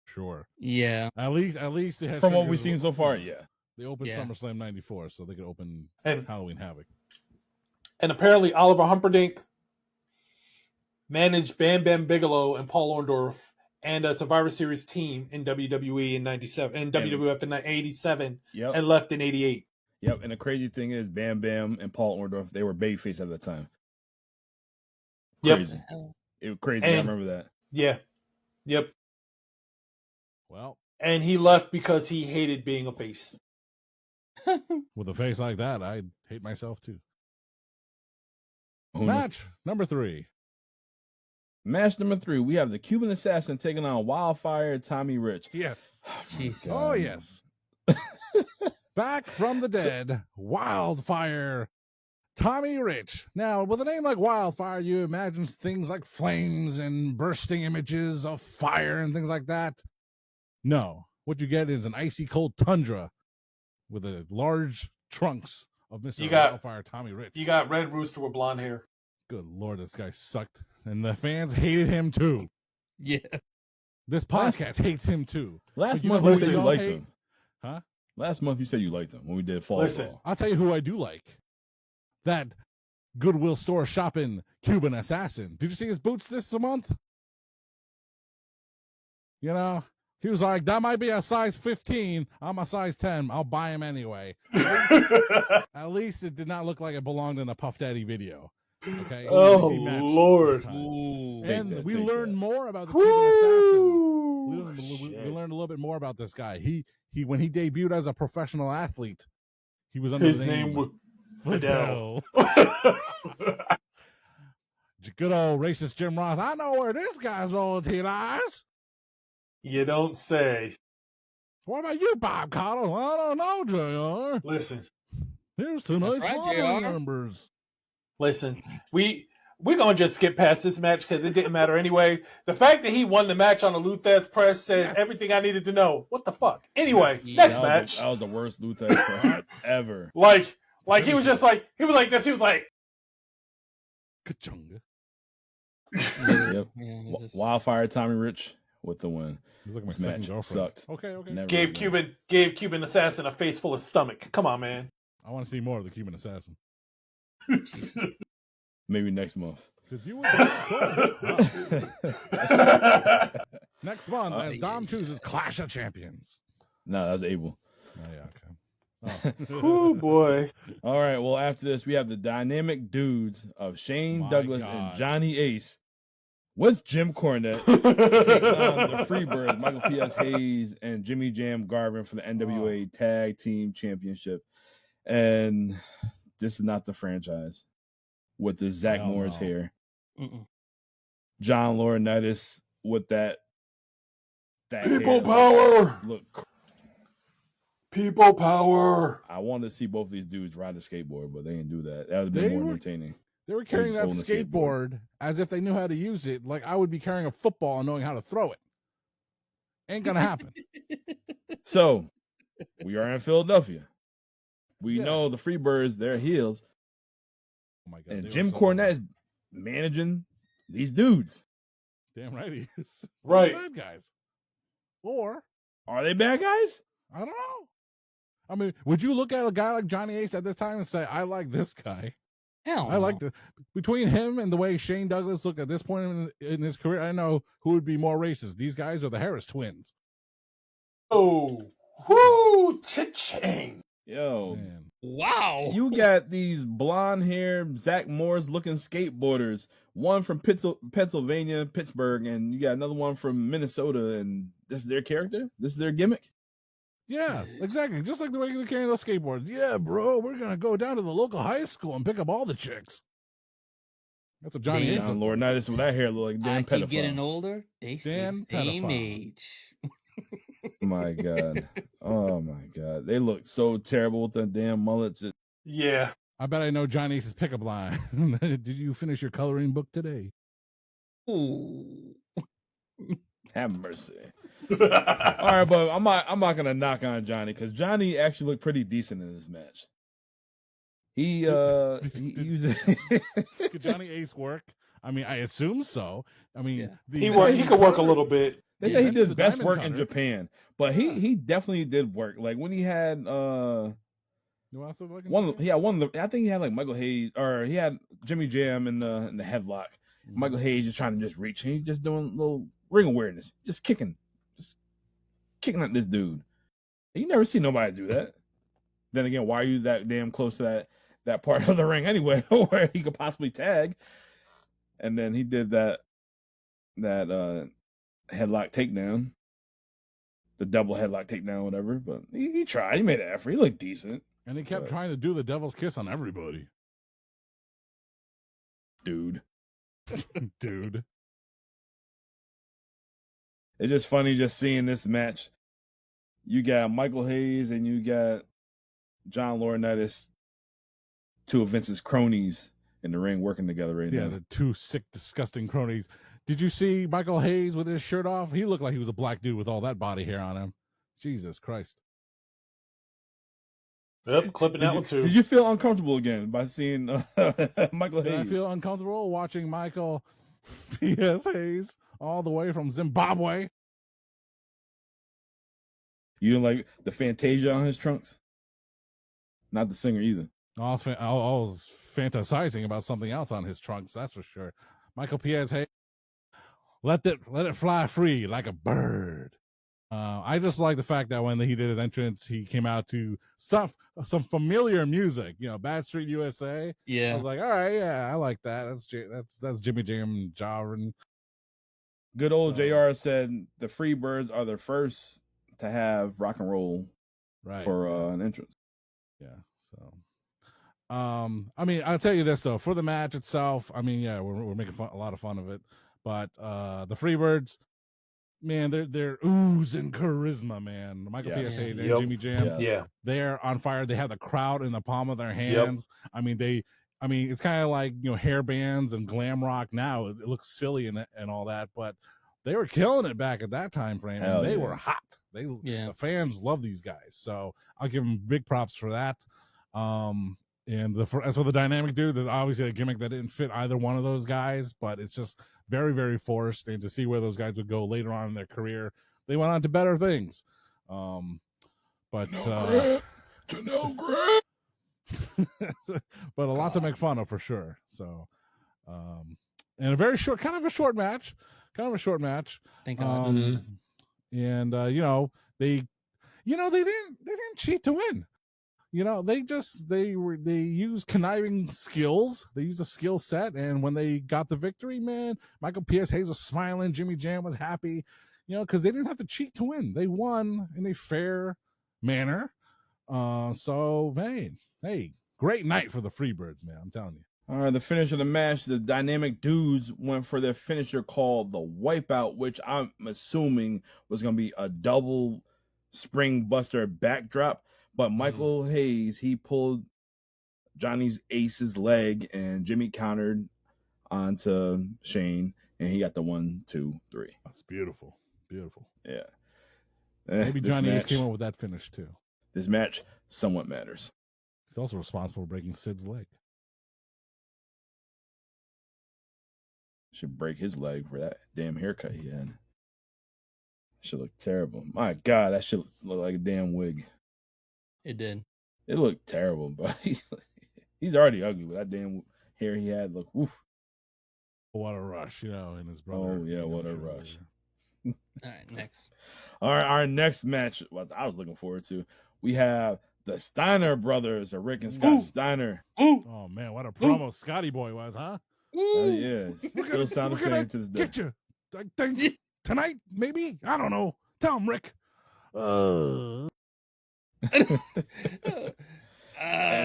Sure. Yeah. At least it has From what we've seen so far, yeah. They opened Yeah. SummerSlam '94, so they could open And- Halloween Havoc. And apparently Oliver Humperdinck managed Bam Bam Bigelow and Paul Orndorff and a Survivor Series team in WWE in 97 and WWF in 87 Yep. and left in 88. Yep. And the crazy thing is, Bam Bam and Paul Orndorff, they were babyface at the time. Yep. Crazy. It was crazy. I And- remember that. Yeah. Yep. Well, And he left because he hated being a face. with a face like that, I'd hate myself too. Who knows? Match number 3. Match number 3. We have the Cuban Assassin taking on Wildfire Tommy Rich. Yes. Jeez. Oh, yes. Back from the dead, Wildfire Tommy Rich. Now, with a name like Wildfire, you imagine things like flames and bursting images of fire and things like that. No. What you get is an icy cold tundra with a large trunks of Mr. Wildfire Tommy Rich. You got Red Rooster with blonde hair. Good Lord, this guy sucked. And the fans hated him too. Yeah. This podcast hates him too. Last But you know month who you we said you don't liked hate? him. Huh? Last month you said you liked him when we did Fall Listen. Brawl. I'll tell you who I do like. That Goodwill store shopping Cuban assassin. Did you see his boots this month? You know, he was like, that might be a size 15. I'm a size 10. I'll buy him anyway. At least it did not look like it belonged in a Puff Daddy video. Okay. Oh, Easy match Lord. this time. Ooh. And we take learned that. more about the Cuban assassin. We Shit. learned a little bit more about this guy. He when he debuted as a professional athlete, he was under His the name was Fidel. Good old racist Jim Ross. I know where this guy's loyalty lies. You don't say. What about you, Bob Cottle? I don't know, JR. Listen. Here's tonight's That's right, lottery JR. numbers. Listen, we're gonna just skip past this match because it didn't matter anyway. The fact that he won the match on the Luthez press said Yes. everything I needed to know. What the fuck? Anyway, Yes. next That match. was the worst Luther press ever. Like he was just like this. He was like, Ka-chunga. Yep. Yeah, it's just- Wildfire Tommy Rich with the win. He's like my This second match girlfriend. sucked. Okay. Never gave again. Cuban Assassin a face full of stomach. Come on, man. I want to see more of the Cuban assassin. Maybe next month. Because you were next month as Dom chooses Clash of Champions. No, that was Abel. Oh yeah, okay. Oh boy. All right. Well, after this, we have the dynamic dudes of Shane My Douglas God. and Johnny Ace with Jim Cornette taking on the Freebirds, Michael P.S. Hayes and Jimmy Jam Garvin for the NWA Tag Team Championship. And this is not the franchise with the Zach Hell Morris no. hair. Mm-mm. John Laurinaitis with that People hair. power. Look, People power. I wanted to see both of these dudes ride the skateboard, but they didn't do that. That would have been They more were- entertaining. They were carrying that just holding the skateboard as if they knew how to use it. Like I would be carrying a football and knowing how to throw it. Ain't gonna happen. So we are in Philadelphia. We Yeah. know the Freebirds, they're heels. Oh my god! And they Jim were so Cornette is managing these dudes. damn right he is. Right. Bad guys. Or Are they bad guys? I don't know. I mean, would you look at a guy like Johnny Ace at this time and say, "I like this guy"? Hell, I like the between him and the way Shane Douglas looked at this point in his career. I know who would be more racist. These guys or the Harris twins. Oh, whoo, cha-ching. Yo, Man. Wow. you got these blonde hair, Zach Morris looking skateboarders. One from Pennsylvania, Pittsburgh, and you got another one from Minnesota. And this is their character? This is their gimmick? Yeah, exactly. Just like the way they're carrying those skateboards. Yeah, bro, we're gonna go down to the local high school and pick up all the chicks. That's what Johnny Damn. Ace. John Laurinaitis with that hair look like I damn keep getting pedophile. older. They stay Dan the same pedophile. age. My God. Oh my God. They look so terrible with the damn mullets. Yeah. I bet I know Johnny Ace's pickup line. Did you finish your coloring book today? Ooh. Have mercy. All right, but I'm not gonna knock on Johnny because Johnny actually looked pretty decent in this match. He uses Could Johnny Ace work? I mean, I assume so. I mean, Yeah. He could work a little bit. They Yeah, say he that's did his the best Diamond work in Cutter. Japan, but he definitely did work. Like when he had You want something like one of the I think he had like Michael Hayes or he had Jimmy Jam in the headlock. Mm-hmm. Michael Hayes just trying to just reach. He's just doing little ring awareness, just kicking at this dude. You never see nobody do that. Then again, why are you that damn close to that part of the ring anyway, where he could possibly tag? And then he did that headlock takedown, the double headlock takedown, whatever. But he tried. He made an effort. He looked decent, And he kept But- trying to do the devil's kiss on everybody. dude. Dude. It's just funny just seeing this match. You got Michael Hayes and you got John Laurinaitis, two of Vince's cronies in the ring working together right Yeah, now. the two sick, disgusting cronies. Did you see Michael Hayes with his shirt off? He looked like he was a black dude with all that body hair on him. Jesus Christ. Yep, clipping that one too. Did you feel uncomfortable again by seeing Michael Did Hayes? I feel uncomfortable watching Michael P.S. Hayes all the way from Zimbabwe? You didn't like the Fantasia on his trunks? Not the singer either. I was fantasizing about something else on his trunks, that's for sure. Michael P.S. Hayes, let it fly free like a bird. I just like the fact that when he did his entrance, he came out to some familiar music, Bad Street USA. I Yeah. was like, all right, yeah, I like that. That's Jimmy Jam and Jarvin. Good old So- JR said the Freebirds are the first to have rock and roll Right. for an entrance. Yeah. So, I mean, I'll tell you this though, for the match itself, I mean, yeah, we're making a lot of fun of it, but the Freebirds, man, they're oozing charisma, man. Michael Yes. P.S. Hayes and Yep. Jimmy Jam, Yes. Yeah. they're on fire. They have the crowd in the palm of their hands. I mean, it's kind of like hair bands and glam rock now. It looks silly and all that, but they were killing it back at that time frame, Hell and they yeah. were hot. Yeah. The fans love these guys, so I'll give them big props for that. And as for the dynamic dude, there's obviously a gimmick that didn't fit either one of those guys, but it's just very, very forced. And to see where those guys would go later on in their career, they went on to better things. But but a lot to make fun of for sure. So, and a short match. Thank God. And they didn't cheat to win. They used conniving skills. They used a skill set, and when they got the victory, man, Michael P.S. Hayes was smiling. Jimmy Jam was happy, because they didn't have to cheat to win. They won in a fair manner. So, man, hey, great night for the Freebirds, man. I'm telling you. All right, the finish of the match, the Dynamic Dudes went for their finisher called the Wipeout, which I'm assuming was going to be a double spring buster backdrop, but Michael Hayes, he pulled Johnny's Ace's leg, and Jimmy countered onto Shane, and he got the 1, 2, 3. That's beautiful. Beautiful. Yeah. Maybe Johnny Ace came up with that finish too. This match somewhat matters. He's also responsible for breaking Sid's leg. Should break his leg for that damn haircut he had. Should look terrible. My God, that should look like a damn wig. It did. It looked terrible, but he's already ugly with that damn hair he had. Look, woof. What a rush, and his brother. Oh yeah, what a rush. All right, next. All right, our next match, what I was looking forward to, we have the Steiner Brothers, or Rick and Scott Steiner. Oh man, what a promo Scotty Boy was, huh? Yeah, still sound the same to this day. Get you, I think tonight, maybe. I don't know. Tell him, Rick. And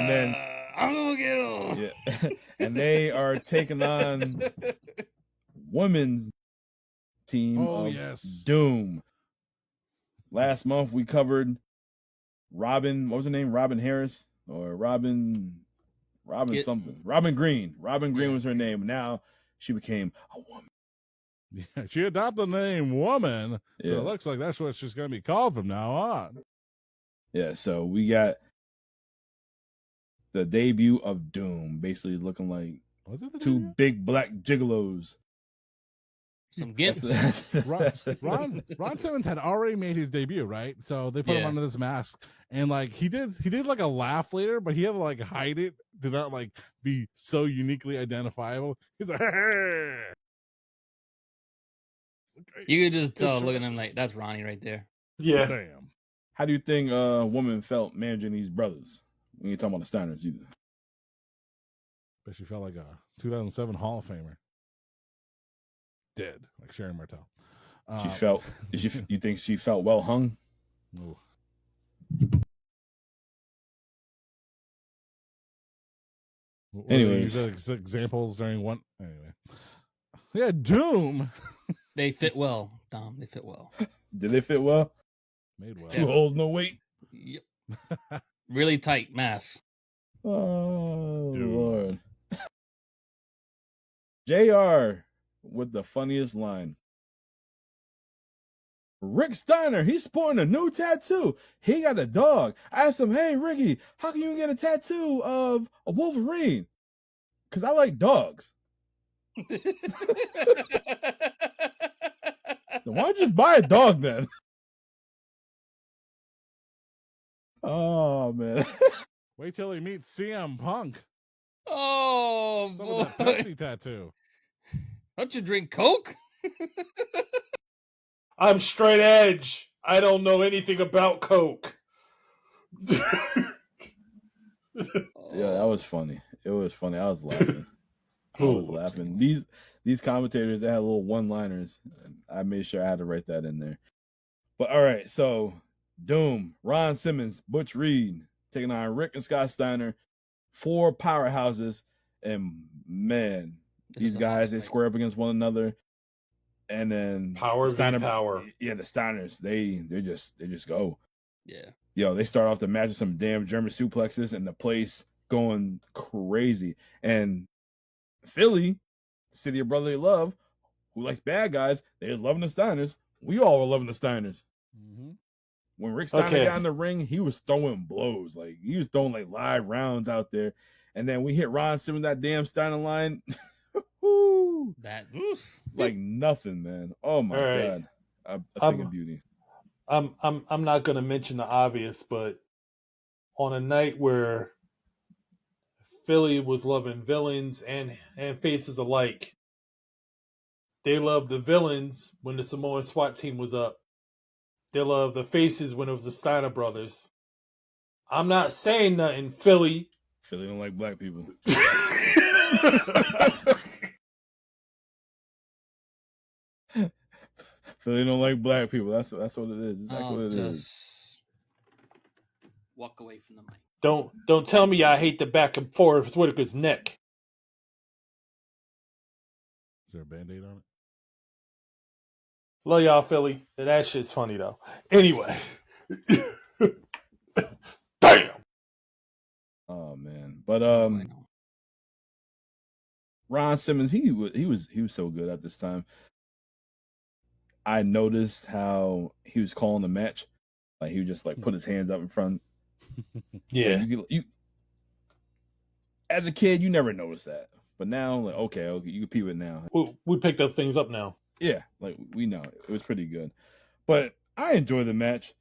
then I'm gonna get on. Yeah, and they are taking on women's team of Doom. Last month we covered Robin. What was her name? Robin Harris or Robin something. Robin Green. Robin Green was her name. Now she became a woman. Yeah, she adopted the name Woman. Yeah. So it looks like that's what she's going to be called from now on. Yeah, so we got the debut of Doom, basically looking like two big black gigolos. Some gimps. Ron Simmons had already made his debut, right? So they put him under this mask, and like he did like a laugh later, but he had to like hide it to not like be so uniquely identifiable. He's like, hey. You could just tell, look at him like, that's Ronnie right there. Yeah. Damn. How do you think a woman felt managing these brothers? We ain't talking about the Steiners either. But she felt like a 2007 Hall of Famer. Dead, like Sharon Martel. She felt. You think she felt well hung? Ooh. Anyways, examples during one. Anyway, yeah, Doom. They fit well, Dom. They fit well. Did they fit well? Made well. 2 holes, no weight. Yep. Really tight mass. Oh, Dude. Lord. JR with the funniest line. Rick Steiner, he's sporting a new tattoo. He got a dog. I asked him, hey, Ricky, how can you get a tattoo of a Wolverine? Because I like dogs. Why don't you just buy a dog then? Oh, man. Wait till he meets CM Punk. Oh, Some boy. of that Pepsi tattoo. Don't you drink Coke? I'm straight edge. I don't know anything about Coke. Yeah, that was funny. It was funny. I was laughing. I was laughing. These commentators, they had little one-liners. I made sure I had to write that in there. But all right, so Doom, Ron Simmons, Butch Reed taking on Rick and Scott Steiner, 4 powerhouses, and man, these guys, they square up against one another. And then power. Yeah, the Steiners, they just go. Yeah. Yo, they start off the match with some damn German suplexes and the place going crazy. And Philly, the city of brotherly love, who likes bad guys, they was loving the Steiners. We all were loving the Steiners. Mm-hmm. When Rick Steiner got in the ring, he was throwing blows. Like, he was throwing like live rounds out there. And then we hit Ron Simmons that damn Steiner line. Like nothing, man. Oh my God. A thing of beauty. I'm not gonna mention the obvious, but on a night where Philly was loving villains and faces alike, they loved the villains when the Samoan SWAT team was up. They loved the faces when it was the Steiner brothers. I'm not saying nothing, Philly. Philly don't like black people. Philly don't like black people. That's what it is. Exactly what it is. Walk away from the mic. Don't tell me I hate the back and forth with Whitaker's neck. Is there a Band-Aid on it? Love y'all, Philly. That shit's funny though. Anyway, Damn. Oh man, but I know. Ron Simmons, he was so good at this time. I noticed how he was calling the match, like he would just like put his hands up in front. Yeah. You as a kid, you never noticed that, but now, like, okay, you can peep it now. We picked those things up now. Yeah, like we know it was pretty good, but I enjoyed the match.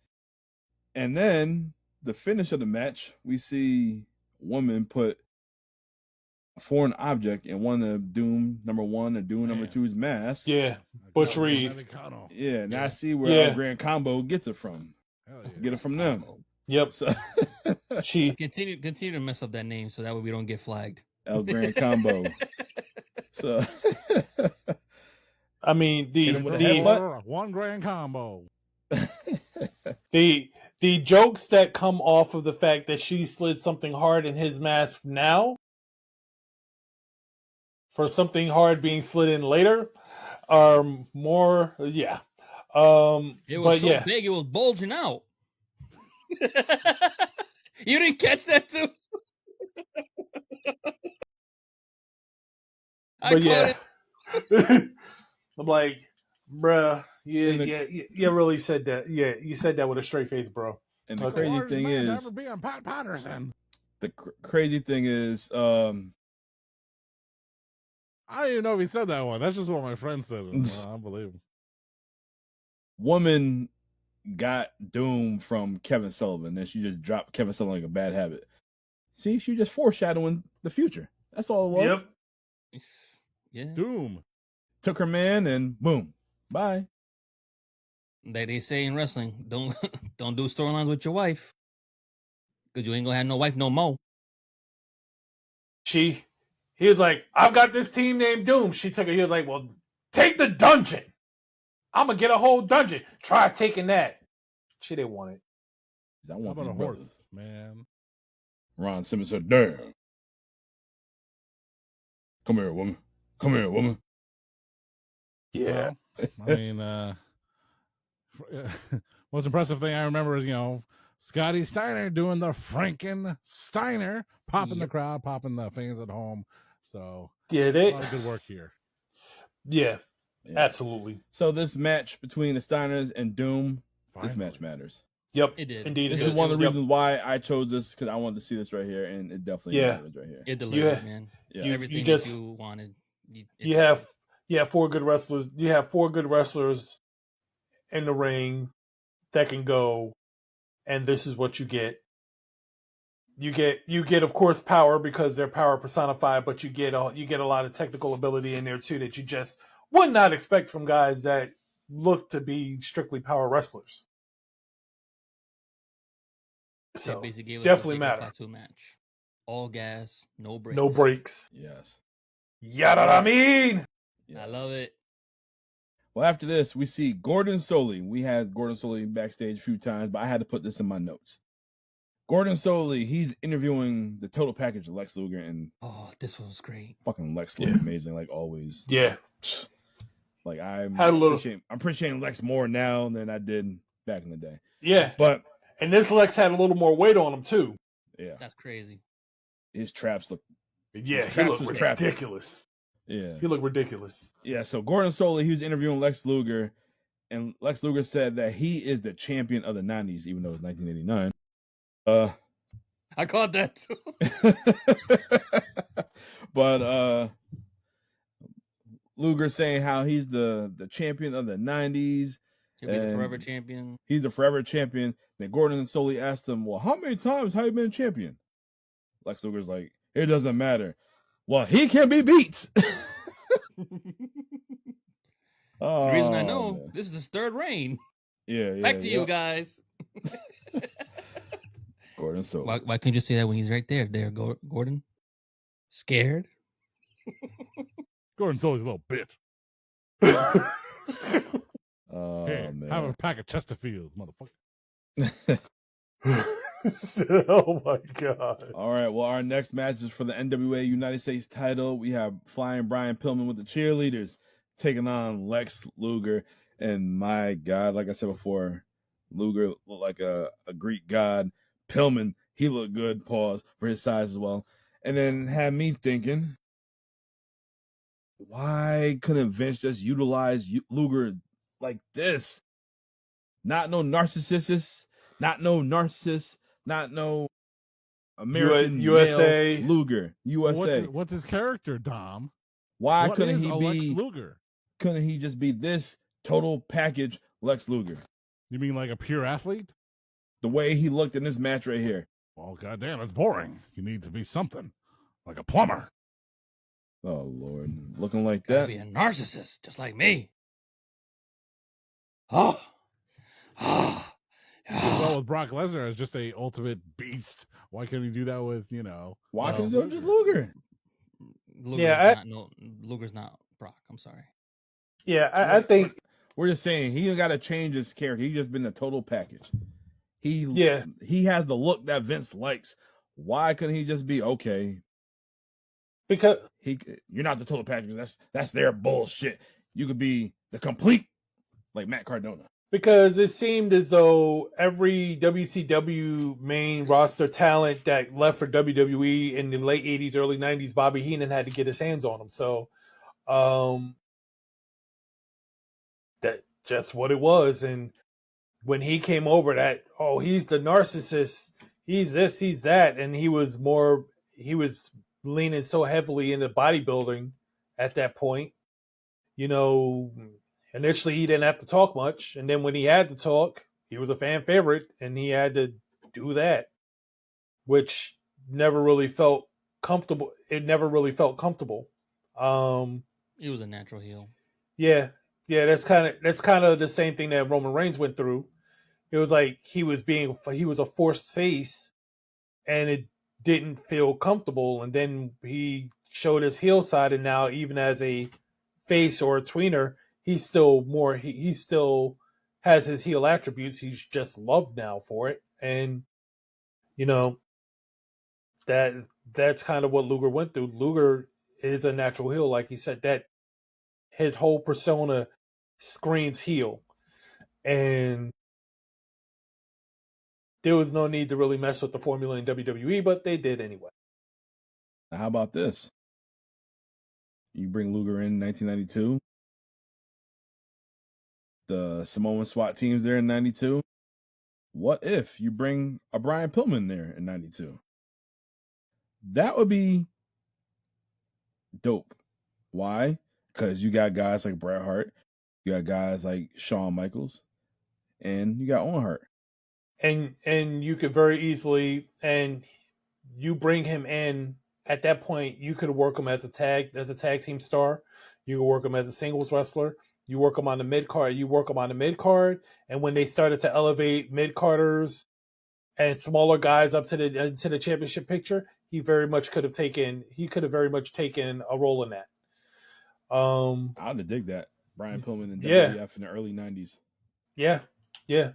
And then the finish of the match, we see a woman put a foreign object in one of Doom number 1 and Doom number 2's mask. Yeah. Butch Reed. Yeah, and I see where Yeah. El Grand Combo gets it from. Hell yeah. Get it from them. Yep. So She Continue to mess up that name so that way we don't get flagged. El Grand Combo. So I mean Hit him with a headbutt. One grand combo. the jokes that come off of the fact that she slid something hard in his mask now for something hard being slid in later are more It was so yeah. big it was bulging out. You didn't catch that too? But yeah. I'm like, bruh, you really said that. Yeah, you said that with a straight face, bro. And the crazy thing is, never be on Pat Patterson. the crazy thing is, I didn't even know if he said that one. That's just what my friend said. Unbelievable. woman got Doom from Kevin Sullivan, and she just dropped Kevin Sullivan like a bad habit. See, she just foreshadowing the future. That's all it was. Yep. Yeah. Doom. Took her man and boom. Bye. They say in wrestling, don't do storylines with your wife. Because you ain't gonna have no wife no more. He was like, I've got this team named Doom. She took it. He was like, well, take the dungeon. I'm gonna get a whole dungeon. Try taking that. She didn't want it. I How want about a these horse, brothers. man? Ron Simmons said, damn. Come here, woman. Come here, woman. Yeah. Well, I mean, most impressive thing I remember is, Scotty Steiner doing the Franken Steiner, popping the crowd, popping the fans at home. So, Yeah, a lot of good work here. Yeah, absolutely. So this match between the Steiners and Doom, Finally. this match matters. Yep. It did. Indeed. This is one of the reasons why I chose this, because I wanted to see this right here, and it definitely matters right here. It delivered, man. Yeah. Everything you just- that you wanted. You have four good wrestlers. You have four good wrestlers in the ring that can go, and this is what you get. You get of course power because they're power personified, but you get a lot of technical ability in there too that you just would not expect from guys that look to be strictly power wrestlers. So basically gave us definitely a matter. tattoo match. All gas, no brakes. No breaks. Yes. Yada I mean. Yes. I love it. Well, after this, we see Gordon Solie. We had Gordon Solie backstage a few times, but I had to put this in my notes. Gordon Solie, he's interviewing the total package of Lex Luger, and this was great. fucking Lex looked amazing, like always. Yeah. Like I'm appreciating Lex more now than I did back in the day. Yeah. But and this Lex had a little more weight on him too. Yeah. That's crazy. His traps look he looked ridiculous. Yeah. He looked ridiculous. Yeah, so Gordon Solie, he was interviewing Lex Luger, and Lex Luger said that he is the champion of the 90s, even though it's 1989. I caught that too. But Luger saying how he's the champion of the 90s. He'll be the forever champion. He's the forever champion. Then Gordon Solie asked him, well, how many times have you been champion? Lex Luger's like, it doesn't matter. Well, he can be beat. The reason I know, this is his third reign. Yeah. Back to you guys. Gordon Solie. Why couldn't you say that when he's right there? There, Gordon. Scared? Gordon Solie's a little bitch. Hey, man. Have a pack of Chesterfields, motherfucker. Oh my god. All right, well, our next match is for the NWA United States title. We have Flying Brian Pillman with the Cheerleaders taking on Lex Luger. And my God, like I said before, Luger looked like a Greek god. Pillman, he looked good, pause, for his size as well. And then had me thinking, why couldn't Vince just utilize Luger like this? Not no narcissist, not no American USA. male Luger, USA. What's his character, Dom? Why What couldn't is he a be Lex Luger? Couldn't he just be this total package Lex Luger? You mean like a pure athlete? The way he looked in this match right here. Well, goddamn, it's boring. You need to be something like a plumber. Oh Lord, looking like Gotta that. be a narcissist, just like me. Oh. He did well with Brock Lesnar as just a ultimate beast. Why couldn't he do that with, Why Well, couldn't he do just Luger? Luger's not Brock. I'm sorry. Yeah, I think We're just saying he got to change his character. He's just been a total package. He has the look that Vince likes. Why couldn't he just be okay? because You're not the total package. That's their bullshit. You could be the complete, like Matt Cardona. because it seemed as though every WCW main roster talent that left for WWE in the late 80s, early 90s, Bobby Heenan had to get his hands on them. So that's just what it was. And when he came over, he's the narcissist, he's this, he's that, and he was leaning so heavily into bodybuilding at that point. Initially he didn't have to talk much, and then when he had to talk, he was a fan favorite, and he had to do that, which never really felt comfortable. It never really felt comfortable. He was a natural heel. Yeah, that's kind of the same thing that Roman Reigns went through. It was like he was a forced face, and it didn't feel comfortable. And then he showed his heel side, and now even as a face or a tweener, he's still more. He still has his heel attributes. He's just loved now for it, and that's kind of what Luger went through. Luger is a natural heel, like he said. That his whole persona screams heel, and there was no need to really mess with the formula in WWE, but they did anyway. How about this? You bring Luger in 1992. The Samoan SWAT teams there in 92. What if you bring a Brian Pillman there in 92? That would be dope. Why? Because you got guys like Bret Hart, you got guys like Shawn Michaels, and you got Owen Hart. And you could very easily, and you bring him in at that point, you could work him as a tag team star. You could work him as a singles wrestler. You work him on the mid card. And when they started to elevate mid carders and smaller guys up to the championship picture, he very much could have taken a role in that. I'd have dig that. Brian Pillman in WWF in the early 90s. Yeah.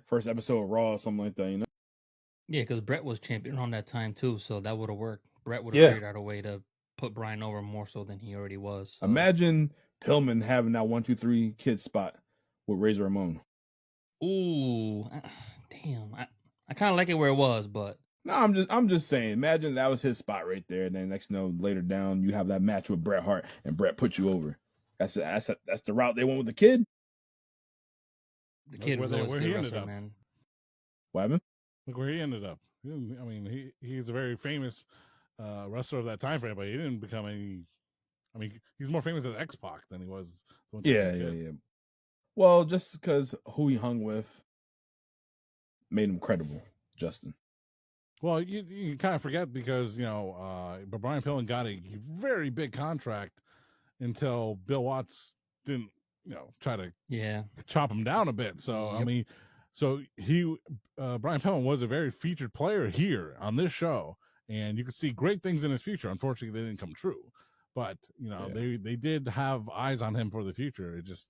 First episode of Raw or something like that, Yeah, because Brett was champion on that time too, so that would have worked. Brett would have figured out a way to put Brian over more so than he already was. So. Imagine Pillman having that 1, 2, 3 kid spot with Razor Ramon. Ooh, damn! I kind of like it where it was, but no, I'm just saying. Imagine that was his spot right there. And then next, later down, you have that match with Bret Hart, and Bret put you over. That's the route they went with the kid. The kid was always a good wrestler, man. What happened? Look where he ended up. I mean, he's a very famous wrestler of that time frame, but he didn't become any. I mean, he's more famous as X-Pac than he was. Yeah. Well, just because who he hung with made him credible, Justin. Well, you kind of forget because but Brian Pillman got a very big contract until Bill Watts didn't try to chop him down a bit. So I mean, so Brian Pillman was a very featured player here on this show, and you could see great things in his future. Unfortunately, they didn't come true, but they did have eyes on him for the future. It just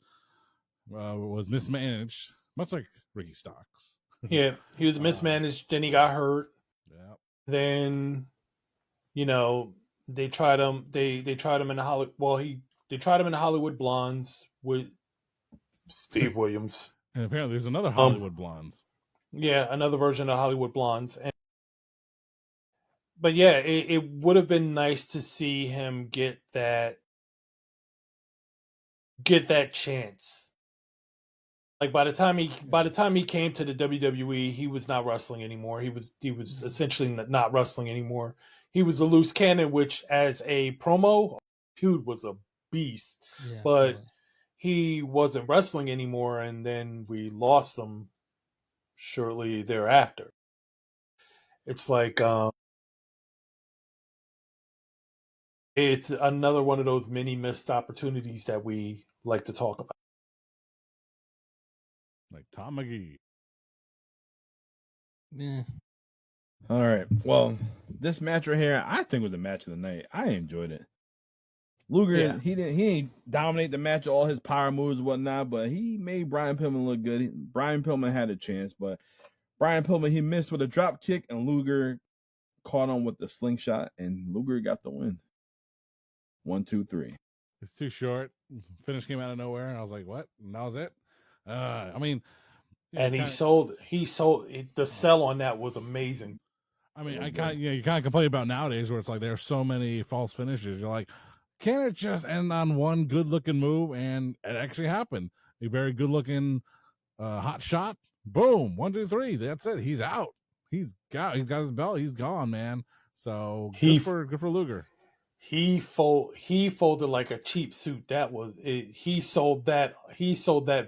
was mismanaged, much like Ricky Starks. Yeah, he was mismanaged. Then he got hurt. Yeah. Then, they tried him. They tried him in the Hollywood. Well, they tried him in the Hollywood Blondes with Steve Williams. And apparently, there's another Hollywood Blondes. Yeah, another version of Hollywood Blondes. But yeah, it would have been nice to see him get that chance. Like by the time he came to the WWE, he was not wrestling anymore. He was essentially not wrestling anymore. He was a loose cannon, which as a promo, dude was a beast. Yeah, But he wasn't wrestling anymore, and then we lost him shortly thereafter. It's like it's another one of those many missed opportunities that we like to talk about. Like Tom McGee. yeah. All right. Well, this match right here, I think was the match of the night. I enjoyed it. Luger, Yeah. he ain't dominate the match, all his power moves and whatnot, but he made Brian Pillman look good. Brian Pillman had a chance, but Brian Pillman, he missed with a drop kick, and Luger caught him with the slingshot, and Luger got the win. 1, 2, 3. It's too short. Finish came out of nowhere, and I was like, "What?" And that was it. I mean, yeah, And he sold the sell on that was amazing. I mean, you kind of complain about nowadays where it's like there's so many false finishes. You're like, can it just end on one good looking move? And it actually happened. A very good looking hot shot. Boom. 1, 2, 3. That's it. He's out. He's got his belt. He's gone, man. So good for Luger. He folded like a cheap suit. That was it. He sold that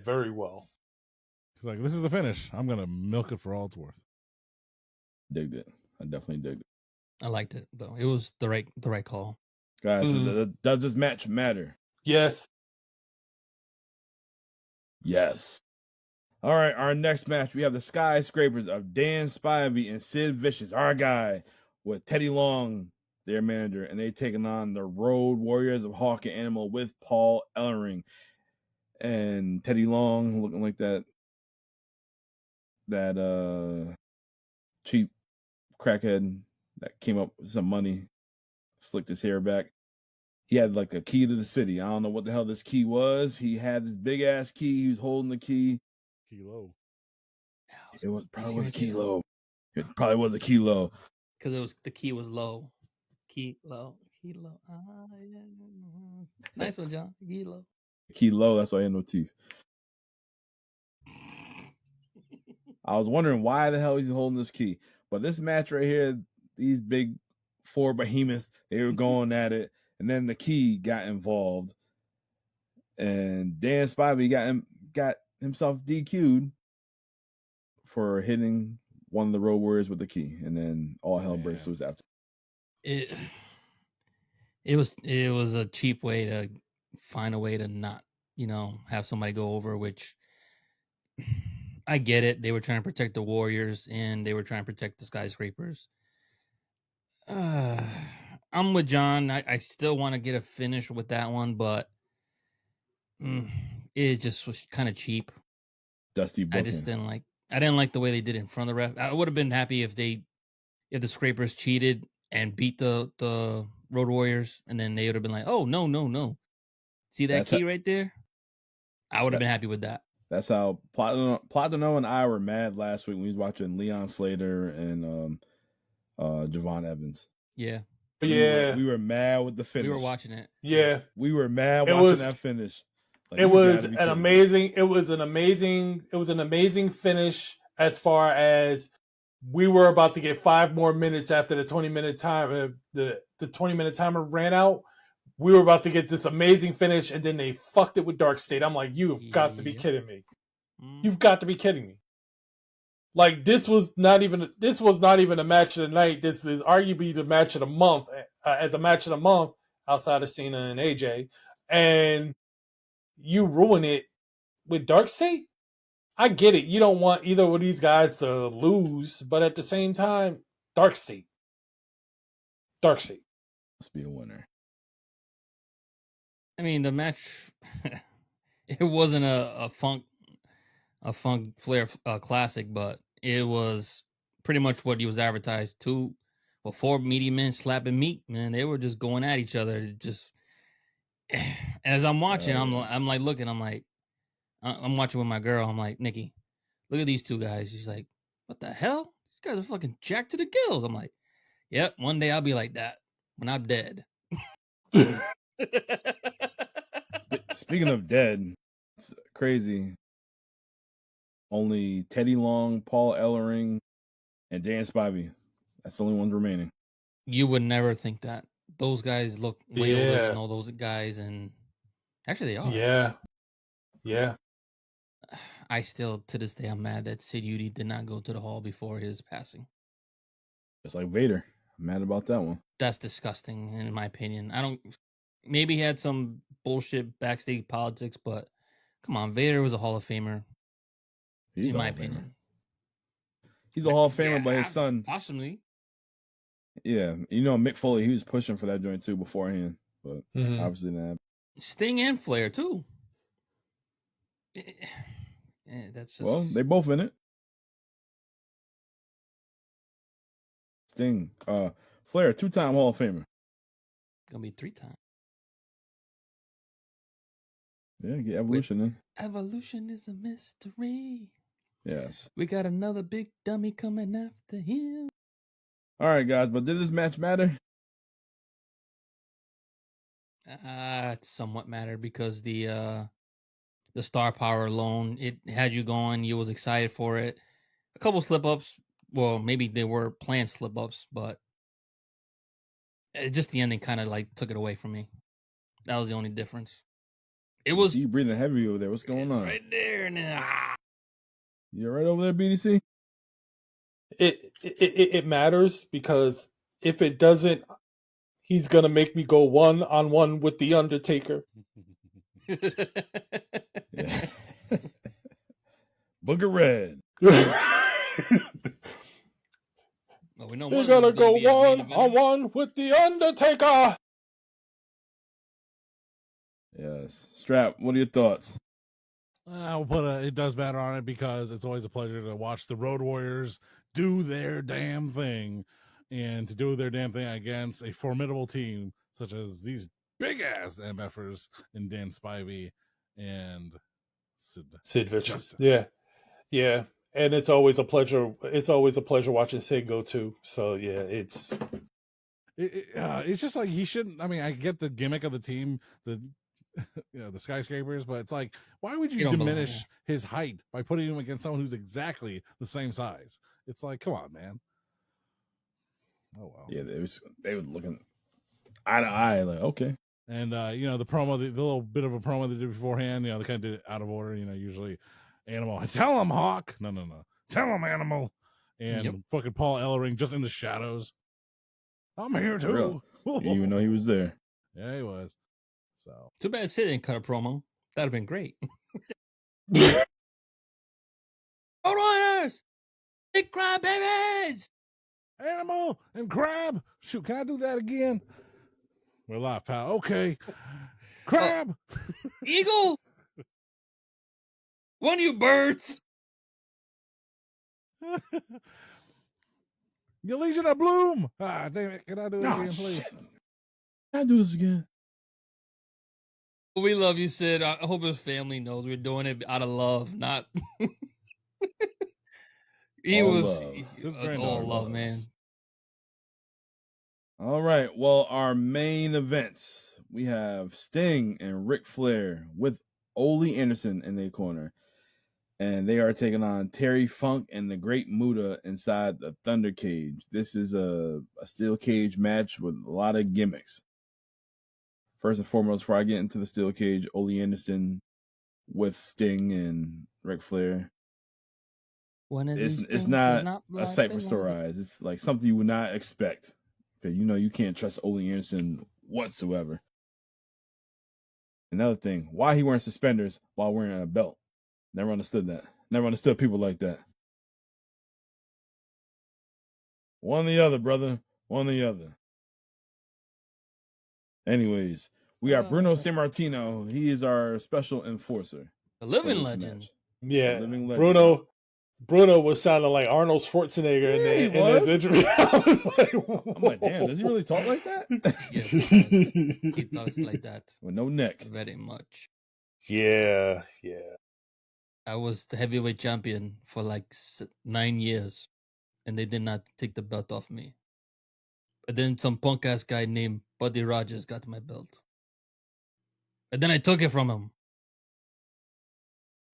very well. He's like, this is the finish. I'm gonna milk it for all it's worth. Digged it. I definitely digged it. I liked it though. It was the right call. Guys, does this match matter? Yes. Yes. All right, our next match, we have the Skyscrapers of Dan Spivey and Sid Vicious, our guy, with Teddy Long, their manager, and they taking on the Road Warriors of Hawk and Animal with Paul Ellering. And Teddy Long looking like that cheap crackhead that came up with some money, slicked his hair back. He had like a key to the city. I don't know what the hell this key was. He had this big ass key. He was holding the key. Kilo. It probably was a kilo. It probably was a kilo. Because the key was low. Kilo. Nice one, John. Kilo. Kilo, that's why I had no teeth. I was wondering why the hell he's holding this key. But this match right here, these big 4 behemoths, they were going at it. And then the key got involved. And Dan Spivey got himself DQ'd for hitting one of the Road Warriors with the key. And then all hell breaks loose after. It was a cheap way to find a way to not, have somebody go over, which I get it. They were trying to protect the Warriors and they were trying to protect the Skyscrapers. I'm with John. I still want to get a finish with that one, but it just was kind of cheap. Dusty booking. I didn't like the way they did it in front of the ref. I would have been happy if the Scrapers cheated and beat the Road Warriors, and then they would have been like, "Oh no! See that key right there?" I would have been happy with that. That's how Platino and I were mad last week when we was watching Leon Slater and Javon Evans. Yeah. We were mad with the finish. We were watching it. Yeah. We were mad watching that finish. Like, it was an amazing finish as far as we were about to get 5 more minutes after the 20-minute time the 20-minute timer ran out. We were about to get this amazing finish, and then they fucked it with Dark State. I'm like, you've got to be kidding me. You've got to be kidding me. Like, this was not even a match of the night. This is arguably the match of the month. At the match of the month, outside of Cena and AJ, and you ruin it with Dark State. I get it. You don't want either of these guys to lose, but at the same time, Dark State. Must be a winner. I mean, the match, it wasn't a Funk Flair classic, but it was pretty much what he was advertised. 4 meaty men slapping meat, man. They were just going at each other. Just as I'm watching, I'm like looking. I'm watching with my girl. I'm like, Nikki, look at these two guys. She's like, what the hell? These guys are fucking jacked to the gills. I'm like, yep, one day I'll be like that when I'm dead. Speaking of dead, it's crazy. Only Teddy Long, Paul Ellering, and Dan Spivey. That's the only ones remaining. You would never think that. Those guys look way older Yeah. than all those guys, and actually they are. Yeah. Yeah. I still, to this day, I'm mad that Sid Udy did not go to the hall before his passing. Just like Vader. I'm mad about that one. That's disgusting, in my opinion. I don't. Maybe he had some bullshit backstage politics, but come on, Vader was a Hall of Famer. He's in a my Hall of Famer. opinion, He's a Hall of Famer, but his son. possibly. Yeah, Mick Foley, he was pushing for that joint too beforehand, but obviously not. Sting and Flair too. That's just... Well, they both in it. Sting, Flair, 2-time Hall of Famer. Gonna be 3 times. Yeah, get Evolution in. Evolution is a mystery. Yes. We got another big dummy coming after him. All right, guys, but did this match matter? It somewhat mattered because the star power alone, it had you going. You was excited for it. A couple slip ups. Well, maybe they were planned slip ups, but just the ending kind of like took it away from me. That was the only difference. It was you breathing heavy over there. What's going on? Right there, and then You're right over there, BDC. It matters because if it doesn't, he's gonna make me go 1-on-1 with the Undertaker. Yeah. Book of Red. Well, we know You're gonna go 1-on-1 with the Undertaker. Yes. Strap, what are your thoughts? I'll put it does matter on it because it's always a pleasure to watch the Road Warriors do their damn thing, and to do their damn thing against a formidable team such as these big ass MFers and Dan Spivey and Sid Vicious. Yeah. And it's always a pleasure. It's always a pleasure watching Sid go too. So yeah, it's just like he shouldn't. I mean, I get the gimmick of the team, the skyscrapers, but it's like, why would you diminish his height by putting him against someone who's exactly the same size? It's like, come on, man. Oh well. Yeah, they was looking eye to eye, like, okay. And the promo, the little bit of a promo they did beforehand, they kind of did it out of order. Usually, Animal, tell him Hawk, no, tell him Animal, and fucking Paul Ellering just in the shadows. I'm here too. You didn't even know he was there. Yeah, he was. So too bad Sid didn't cut a promo. That'd have been great. Road Warriors, big crab babies, Animal and Crab. Shoot, can I do that again? We're live, pal. Okay, Crab, Eagle. One of you birds. Your Legion of Bloom. Ah, damn it. Can I do it again, please? Shit. Can I do this again? We love you, Sid. I hope his family knows we're doing it out of love, not. It's all love, man. All right. Well, our main events, we have Sting and Ric Flair with Ole Anderson in their corner. And they are taking on Terry Funk and the Great Muta inside the Thunder Cage. This is a steel cage match with a lot of gimmicks. First and foremost, before I get into the steel cage, Ole Anderson with Sting and Ric Flair. It's not a sight for sore eyes. It's like something you would not expect. Because you can't trust Ole Anderson whatsoever. Another thing, why he wearing suspenders while wearing a belt? Never understood that. Never understood people like that. One or the other, brother. One or the other. Anyways, we got Bruno Sammartino. He is our special enforcer. A living legend. Match. Yeah. Living legend. Bruno was sounding like Arnold Schwarzenegger in his injury. I'm like, damn, does he really talk like that? Yes, he talks like that. With no neck. Very much. Yeah. I was the heavyweight champion for like 9 years, and they did not take the belt off me. But then some punk ass guy named Buddy Rogers got my belt, and then I took it from him.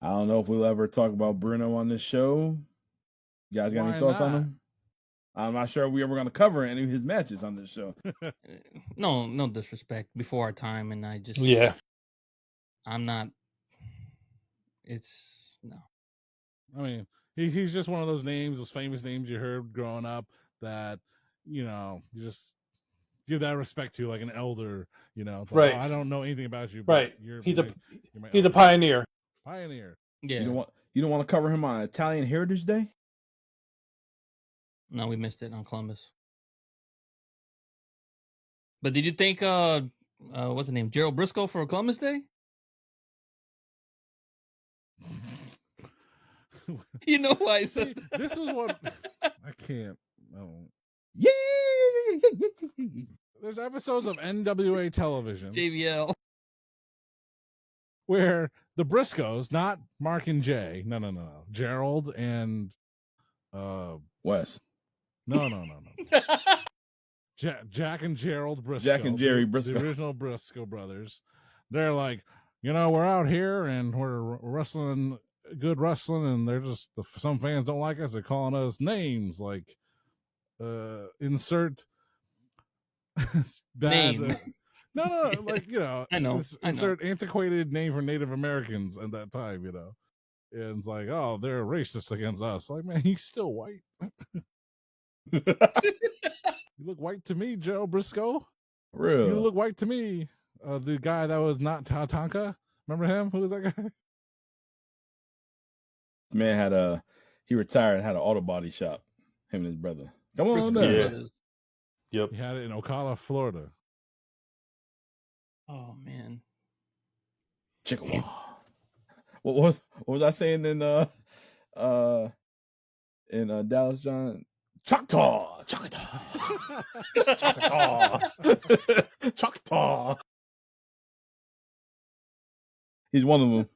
I don't know if we'll ever talk about Bruno on this show. You guys got Why any thoughts on not? him? I'm not sure if we ever going to cover any of his matches on this show. No disrespect. Before our time, and I just I'm not. It's no. I mean, he's just one of those names, those famous names you heard growing up that, you just give that respect to, like an elder. It's like, Right. I don't know anything about you, but Right. He's my a elder. pioneer. Pioneer. Yeah. You don't want to cover him on Italian Heritage Day? No, we missed it on Columbus. But did you think what's the name? Gerald Briscoe for Columbus Day? You know why I said See, this is what I can't. No. Yeah. There's episodes of NWA television JBL. where the Briscoes, not Mark and Jay, no, Gerald and Wes. no. Jack and Gerald Briscoe. Jack and Jerry Briscoe. The original Briscoe brothers. They're like, we're out here and we're wrestling, good wrestling, and they're just, some fans don't like us. They're calling us names like, insert bad. Name. No, like, I know. insert antiquated name for Native Americans at that time, And it's like, oh, they're racist against us. Like, man, he's still white. You look white to me, Joe Briscoe. Real. You look white to me. The guy that was not Tatanka. Remember him? Who was that guy? Man he retired and had an auto body shop. Him and his brother. Come on Briscoe there. Brothers. Yep. He had it in Ocala, Florida. Oh man. Chickasaw. What was I saying in Dallas, John? Choctaw. Choctaw. He's one of them.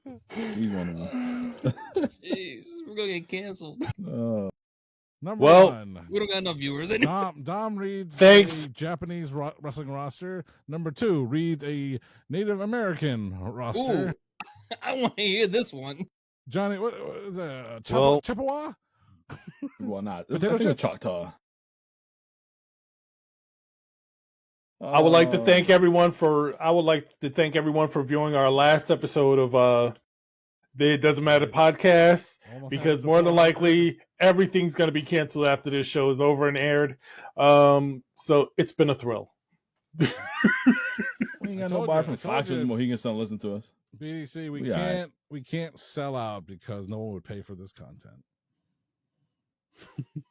Jeez, we're gonna get canceled. Number Well, one. We don't got enough viewers anymore. Dom reads Thanks. a Japanese wrestling roster. Number two reads a Native American roster. Ooh, I want to hear this one. Johnny, what is that? Well- Chippewa? Well, not. I Potato think chip? a Choctaw. I would like to thank everyone for viewing our last episode of the It Doesn't Matter podcast, Almost because had more than the- likely everything's going to be canceled after this show is over and aired. So it's been a thrill. We ain't got I told nobody you, from I told Fox you. anymore. He can still listen to us. BDC, We we can't sell out because no one would pay for this content.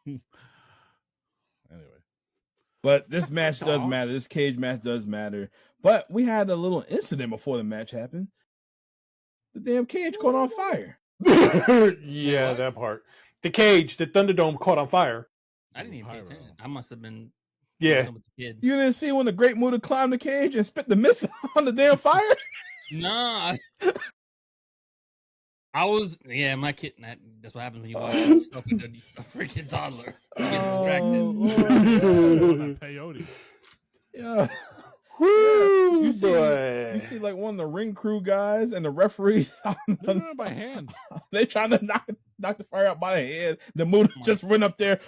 Anyway. But this match does matter. This cage match does matter. But we had a little incident before the match happened. The damn cage caught on fire. Yeah, What? that part. The Thunderdome caught on fire. I didn't even pay Pyro. attention. I must have been Yeah. with the kid. You didn't see when the Great Muta climbed the cage and spit the mist on the damn fire? Nah. I was my kid. That's what happens when you watch stuff with a freaking toddler. You get distracted. Peyote. Yeah. Woo, You see, boy. you see like one of the ring crew guys and the referees. No, by hand. They trying to knock the fire out by hand. The Muta just went up there.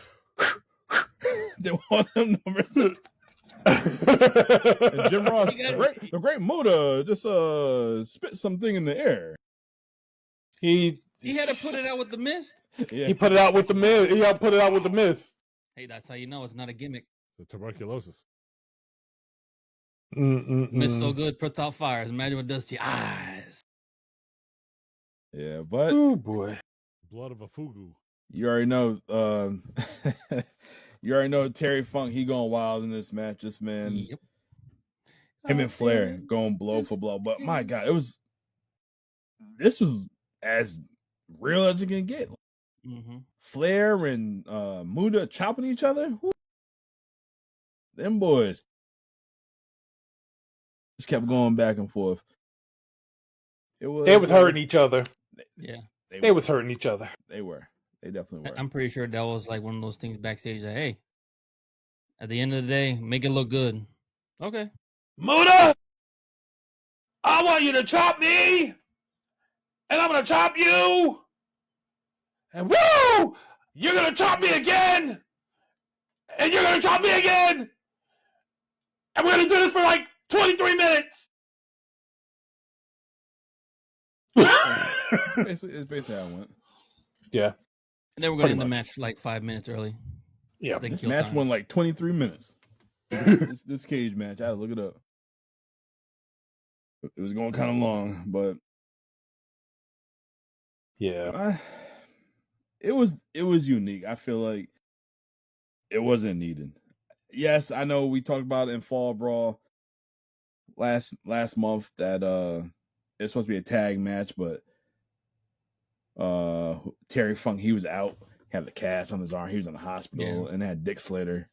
They want them numbers. And Jim Ross, the great Muta, just spit something in the air. He He had to put it out with the mist. Yeah. He put it out with the mist. He put it out with the mist. Hey, that's how you know it's not a gimmick. The tuberculosis. Mist so good, puts out fires. Imagine what it does to your eyes. Yeah, but Oh boy. Blood of a fugu. you already know. You already know Terry Funk. He going wild in this match. This man, Yep. him and Flair going blow for blow. But my God, this was as real as it can get. Mm-hmm. Flair and Muta chopping each other. Woo. Them boys just kept going back and forth. They was hurting each other. Yeah. They was hurting each other. They were. They definitely were. I'm pretty sure that was like one of those things backstage that, hey, at the end of the day, make it look good. Okay. Muda, I want you to chop me, and I'm gonna chop you, and woo, you're gonna chop me again, and you're gonna chop me again, and we're gonna do this for like 23 minutes. It's basically how it went. Yeah. And then we're going to end the match like 5 minutes early. Yeah. So This match went like 23 minutes. this cage match, I had to look it up. It was going kind of long, but yeah, it was unique. I feel like it wasn't needed. Yes, I know we talked about it in Fall Brawl last month that it's supposed to be a tag match, but Terry Funk, he was out, he had the cast on his arm, he was in the hospital, and they had Dick Slater,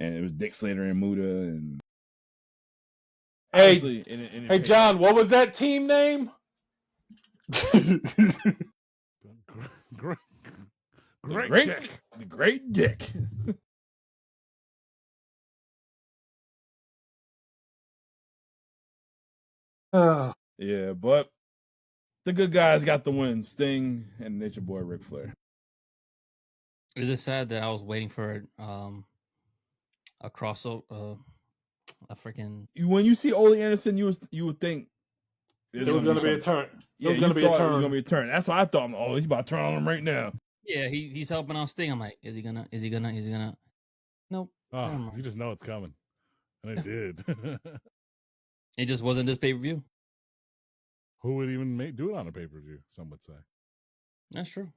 and it was Dick Slater and Muda, and hey John, what was that team name? Great Dick. The Great Dick. Yeah, but the good guys got the win. Sting and Nature Boy Ric Flair. Is it sad that I was waiting for a crossover, a freaking... When you see Ole Anderson, you would think there was going to be a turn. Yeah, there was going to be a turn. It was going to be a turn. That's what I thought. Oh, he's about to turn on him right now. Yeah, he's helping out Sting. I'm like, is he gonna? Nope. Oh, you just know it's coming, and it did. It just wasn't this pay-per-view. Who would even do it on a pay-per-view? Some would say. That's true.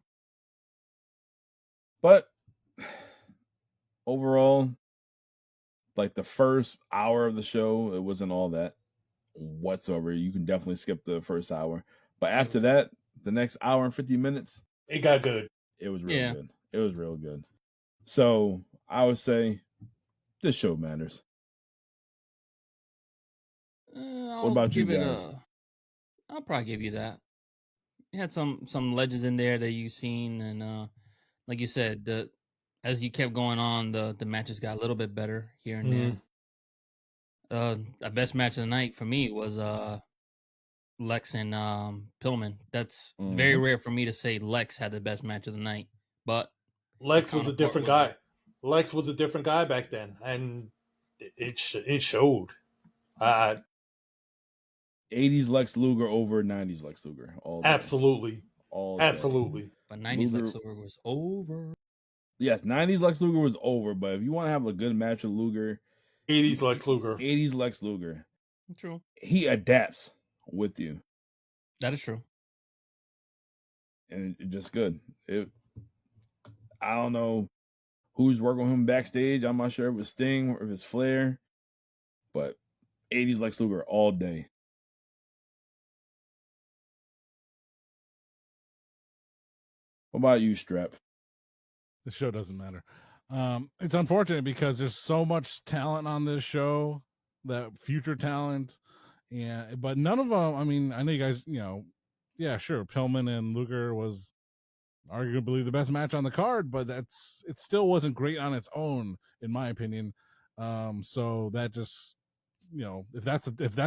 But overall, like the first hour of the show, it wasn't all that whatsoever. You can definitely skip the first hour. But after that, the next hour and 50 minutes, it got good. It was real good. It was real good. So I would say this show matters. What about you guys? I'll probably give you that. You had some legends in there that you've seen, and like you said, as you kept going on, the matches got a little bit better here and there. The best match of the night for me was Lex and Pillman. That's very rare for me to say Lex had the best match of the night, but Lex was a different guy. Lex was a different guy back then, and it showed. 80s Lex Luger over 90s Lex Luger. Absolutely. Absolutely. But 90s Lex Luger was over. Yes, 90s Lex Luger was over, but if you want to have a good match with Luger, 80s Lex Luger. 80s Lex Luger. True. He adapts with you. That is true. And it's just good. I don't know who's working with him backstage. I'm not sure if it's Sting or if it's Flair, but 80s Lex Luger all day. What about you, Strap? The show doesn't matter. It's unfortunate because there's so much talent on this show, that future talent, but none of them. I mean, I know you guys. Yeah, sure. Pillman and Luger was arguably the best match on the card, but it still wasn't great on its own, in my opinion. So that just, if that's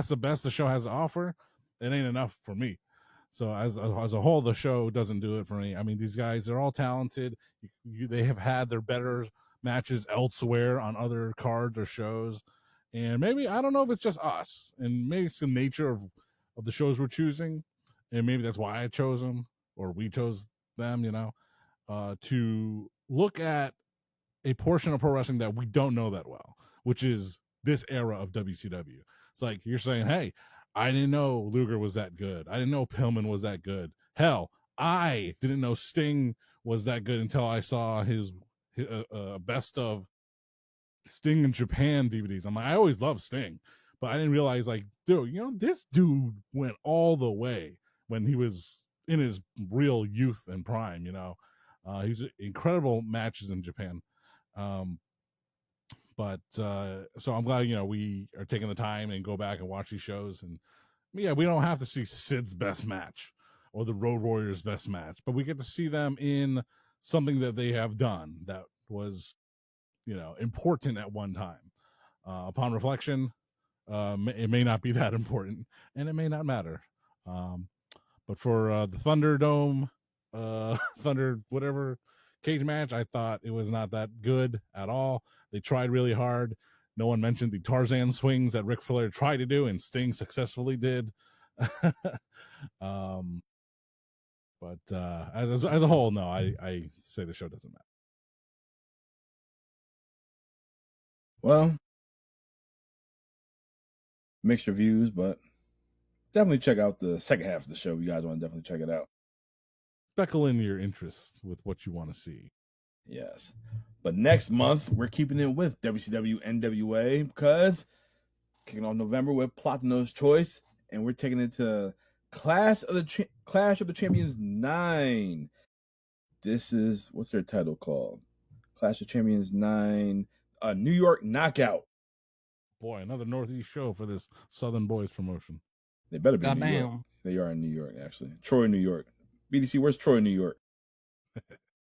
the best the show has to offer, it ain't enough for me. So as a whole, the show doesn't do it for me. I mean, these guys, they're all talented. They have had their better matches elsewhere on other cards or shows. And maybe, I don't know if it's just us, and maybe it's the nature of the shows we're choosing. And maybe that's why I chose them, or we chose them, to look at a portion of pro wrestling that we don't know that well, which is this era of WCW. It's like you're saying, hey, I didn't know Luger was that good. I didn't know Pillman was that good. Hell, I didn't know Sting was that good until I saw his best of Sting in Japan DVDs. I'm like, I always loved Sting, but I didn't realize, like, dude, this dude went all the way when he was in his real youth and prime. He's incredible matches in Japan. But so I'm glad, we are taking the time and go back and watch these shows. And yeah, we don't have to see Sid's best match or the Road Warriors best match, but we get to see them in something that they have done that was, important at one time. Upon reflection, it may not be that important, and it may not matter. But for the Thunderdome, Thunder whatever cage match, I thought it was not that good at all. They tried really hard. No one mentioned the Tarzan swings that Ric Flair tried to do and Sting successfully did. But as a whole, no, I say the show doesn't matter. Well, mixed reviews, but definitely check out the second half of the show. You guys want to definitely check it out. Speckle in your interest with what you want to see. Yes. But next month, we're keeping it with WCW NWA because kicking off November with Platino's Choice, and we're taking it to Clash of the Champions 9. This is, what's their title called? Clash of Champions 9, New York Knockout. Boy, another Northeast show for this Southern Boys promotion. They better be in New York. They are in New York, actually. Troy, New York. BDC, where's Troy, New York?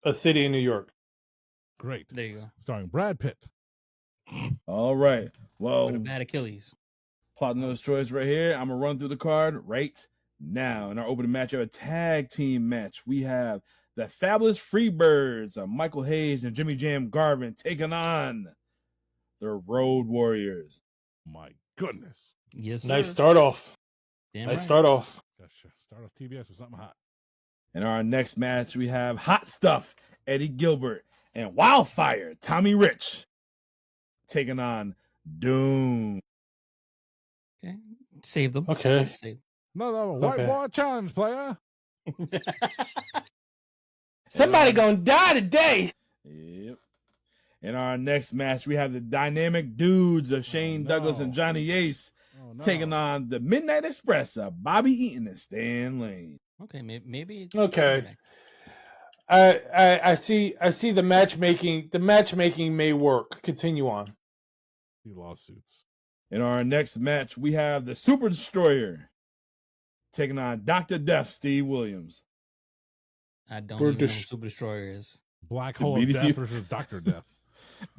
A city in New York. Great. There you go. Starring Brad Pitt. All right. Well, With a bad Achilles. Platino's Choice right here. I'm going to run through the card right now. In our opening match, we have a tag team match. We have the Fabulous Freebirds, Michael Hayes and Jimmy Jam Garvin, taking on the Road Warriors. My goodness. Yes, sir. Nice start off. Damn nice right. start off. Gosh, start off TBS with something hot. In our next match, we have Hot Stuff, Eddie Gilbert, and Wildfire, Tommy Rich, taking on Doom. Okay. Save them. Okay. Save No, white boy challenge, player. Somebody gonna die today. Yep. In our next match, we have the dynamic dudes of Shane Douglas and Johnny Ace taking on the Midnight Express of Bobby Eaton and Stan Lane. Okay, maybe. Okay. I see the matchmaking. The matchmaking may work. Continue on. The lawsuits. In our next match, we have the Super Destroyer taking on Dr. Death, Steve Williams. I don't even know who Super Destroyer is. Black Hole of Death versus Dr. Death.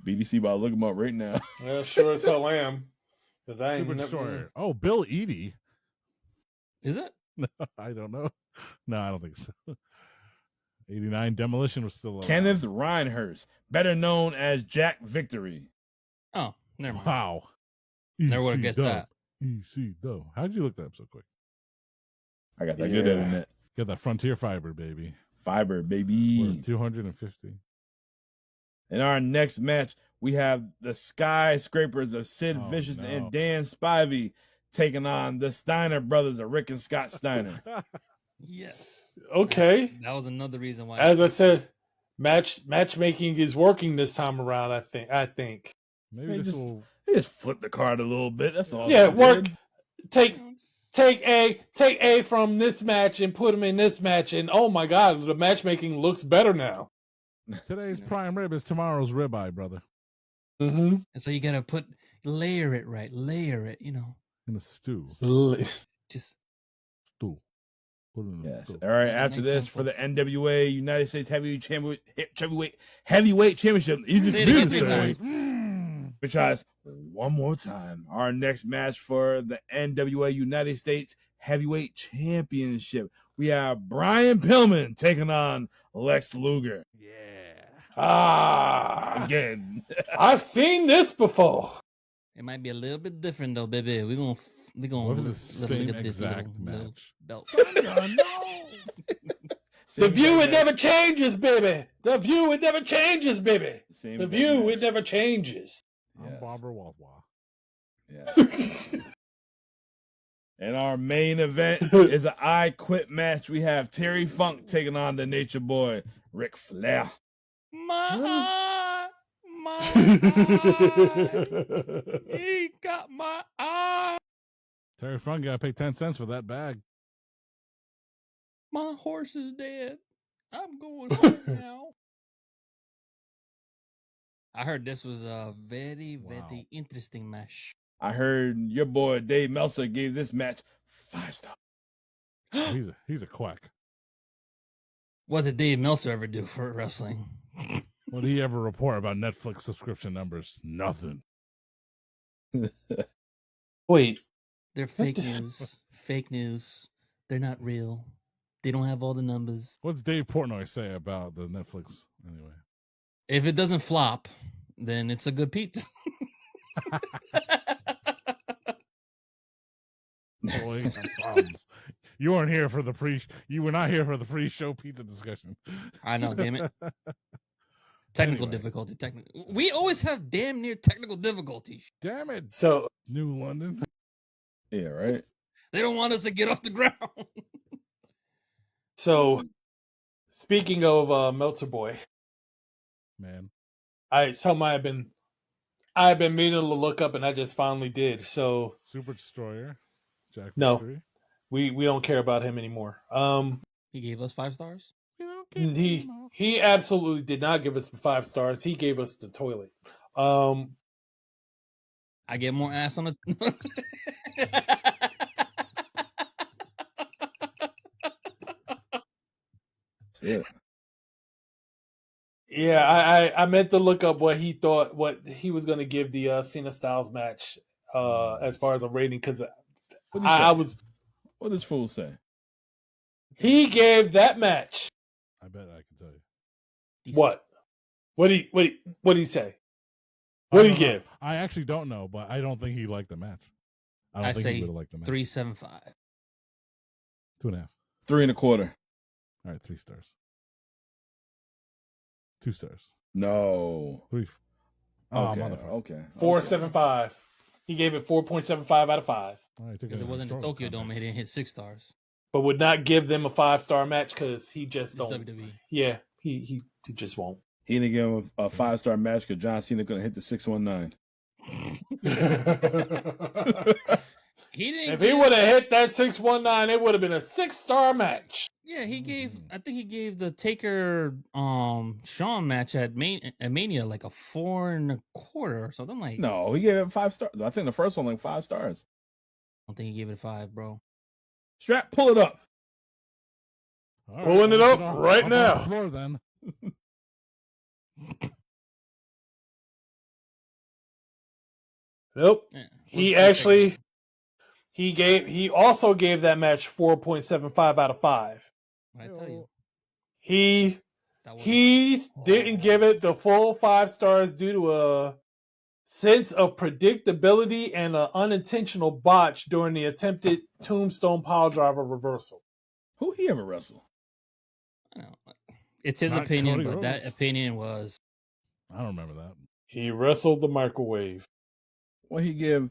BDC about to look him up right now. Well, sure as hell am. Super Destroyer. Oh, Bill Eadie. Is it? No, I don't know. No, I don't think so. 89 Demolition was still alive. Kenneth Reinhurst, better known as Jack Victory. Oh, never mind. Wow. Never would have guessed that. EC Dub. How'd you look that up so quick? I got that good internet. Got that Frontier Fiber, baby. Fiber, baby. Worth 250. In our next match, we have the Skyscrapers of Sid Vicious and Dan Spivey taking on the Steiner Brothers of Rick and Scott Steiner. Yes. Okay. That was another reason why. As I said, matchmaking is working this time around. I think. Maybe this will. They just flip the card a little bit. That's all. Yeah, work. Take A from this match and put him in this match, and oh my God, the matchmaking looks better now. Today's prime rib is tomorrow's ribeye, brother. Mm-hmm. And so you gotta layer it right, in a stew. Just stew. Put it in a stew. All right. After this, for the NWA United States Heavyweight Championship, easy to say. We try this one more time. Our next match for the NWA United States Heavyweight Championship, we have Brian Pillman taking on Lex Luger. Yeah. Again. I've seen this before. It might be a little bit different though, baby. We're gonna look at this exact match. Belt. The view, it never changes, baby. The view, it never changes, baby. The view, it never changes. I'm Barbara Waltwa. Yeah. And our main event is an I Quit match. We have Terry Funk taking on the Nature Boy, Ric Flair. My eye. He got my eye. Terry Funk gotta pay 10 cents for that bag. My horse is dead. I'm going home now. I heard this was a very, very interesting match. I heard your boy Dave Meltzer gave this match 5 stars. Oh, he's a quack. What did Dave Meltzer ever do for wrestling? What did he ever report about Netflix subscription numbers? Nothing. Wait, They're fake news. Fake news. They're not real. They don't have all the numbers. What's Dave Portnoy say about the Netflix anyway? If it doesn't flop, then it's a good pizza. Oh, he got problems. You weren't here for the pre. You were not here for the pre-show pizza discussion. I know, damn it. Technical Anyway. difficulty. We always have damn near technical difficulties. Damn it, so New London. Yeah, right. They don't want us to get off the ground. so speaking of Meltzer Boy, Man, something I've been meaning to look up, and I just finally did. So Super Destroyer, Jack No. Factory. we don't care about him anymore. He gave us 5 stars. You know, keep He him off. he absolutely did not give us 5 stars. He gave us the toilet. I get more ass on the. That's it. Yeah, I meant to look up what he was going to give the Cena Styles match as far as a rating, because What I was. What does fool say? He gave that match I bet I can tell you. what? What did he say? What did he give? I actually don't know, but I don't think he liked the match. I don't I think say he would have liked the match. 3.75. 2.5. 3.25. All right, 3 stars. 2 stars. No. 3. Oh, Okay. motherfucker. Okay. 4.75. He gave it 4.75 out of 5, All right, Because it wasn't the Tokyo Dome, he didn't hit 6 stars. but would not give them a 5-star match because he just It's don't. WWE. Yeah, he just won't. He didn't give him a 5-star match because John Cena couldn't hit the 619. He didn't. If he would have hit that 619, it would have been a 6-star match. Yeah, he gave. I think he gave the Taker Shawn match at Mania like a 4.25 or something. Like, No, he gave it 5 stars. I think the first one like 5 stars. I don't think he gave it a 5, bro. Strap, pull it up. All right, Pulling it well, up get right on now. the floor, then. Nope. Yeah. He also gave that match 4.75 out of 5. I tell you, He that was didn't give it the full 5 stars due to a sense of predictability and an unintentional botch during the attempted Tombstone Piledriver reversal. Who he ever wrestle? I know. It's his Not opinion, Cody but that Rhodes. opinion was I don't remember that. He wrestled the microwave. What he give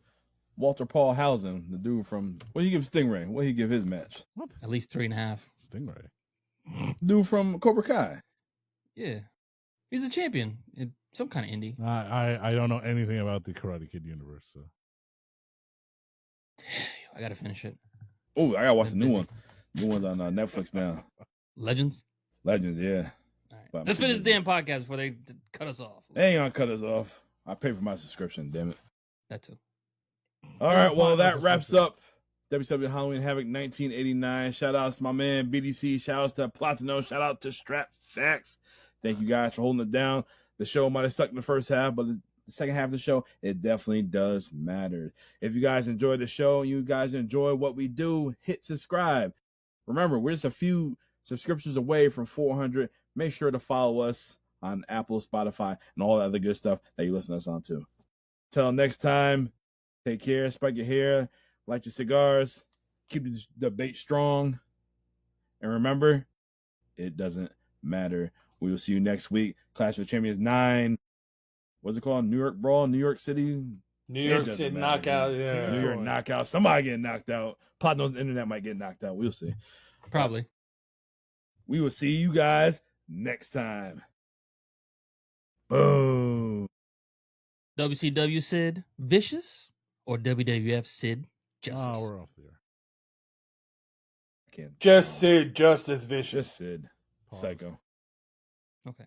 Walter Paul Hausen, the dude from what he give Stingray? What he give his match? What? at least 3.5. Stingray. Dude from Cobra Kai. Yeah, he's a champion in some kind of indie. I don't know anything about the Karate Kid universe. So I gotta finish it. Oh, I gotta watch the Been new busy. one. New one's on Netflix now. Legends. Legends, yeah. All right. But I'm Let's too finish the busy. damn podcast before they cut us off. They ain't gonna cut us off. I pay for my subscription, damn it. That too. All right, well, that Podcast wraps subscription. up WCW Halloween Havoc 1989. Shout outs to my man BDC. Shout outs to Platino. Shout out to Strap Facts. Thank you guys for holding it down. The show might have stuck in the first half, but the second half of the show, it definitely does matter. If you guys enjoyed the show, you guys enjoy what we do, hit subscribe. Remember, we're just a few subscriptions away from 400. Make sure to follow us on Apple, Spotify, and all the other good stuff that you listen to us on too. Till next time, take care, spike your hair, light your cigars, keep the debate strong, and remember, it doesn't matter. We will see you next week. Clash of Champions 9. What's it called? New York Brawl, New York City. New York doesn't City matter, knockout. dude. Yeah. New York knockout. Somebody getting knocked out. Platino's internet might get knocked out. We'll see. Probably. We will see you guys next time. Boom. WCW Sid Vicious or WWF Sid Justice? Oh, we're off the air. I can't. Just Sid, just as vicious. Just Sid. Pause. Psycho. Okay.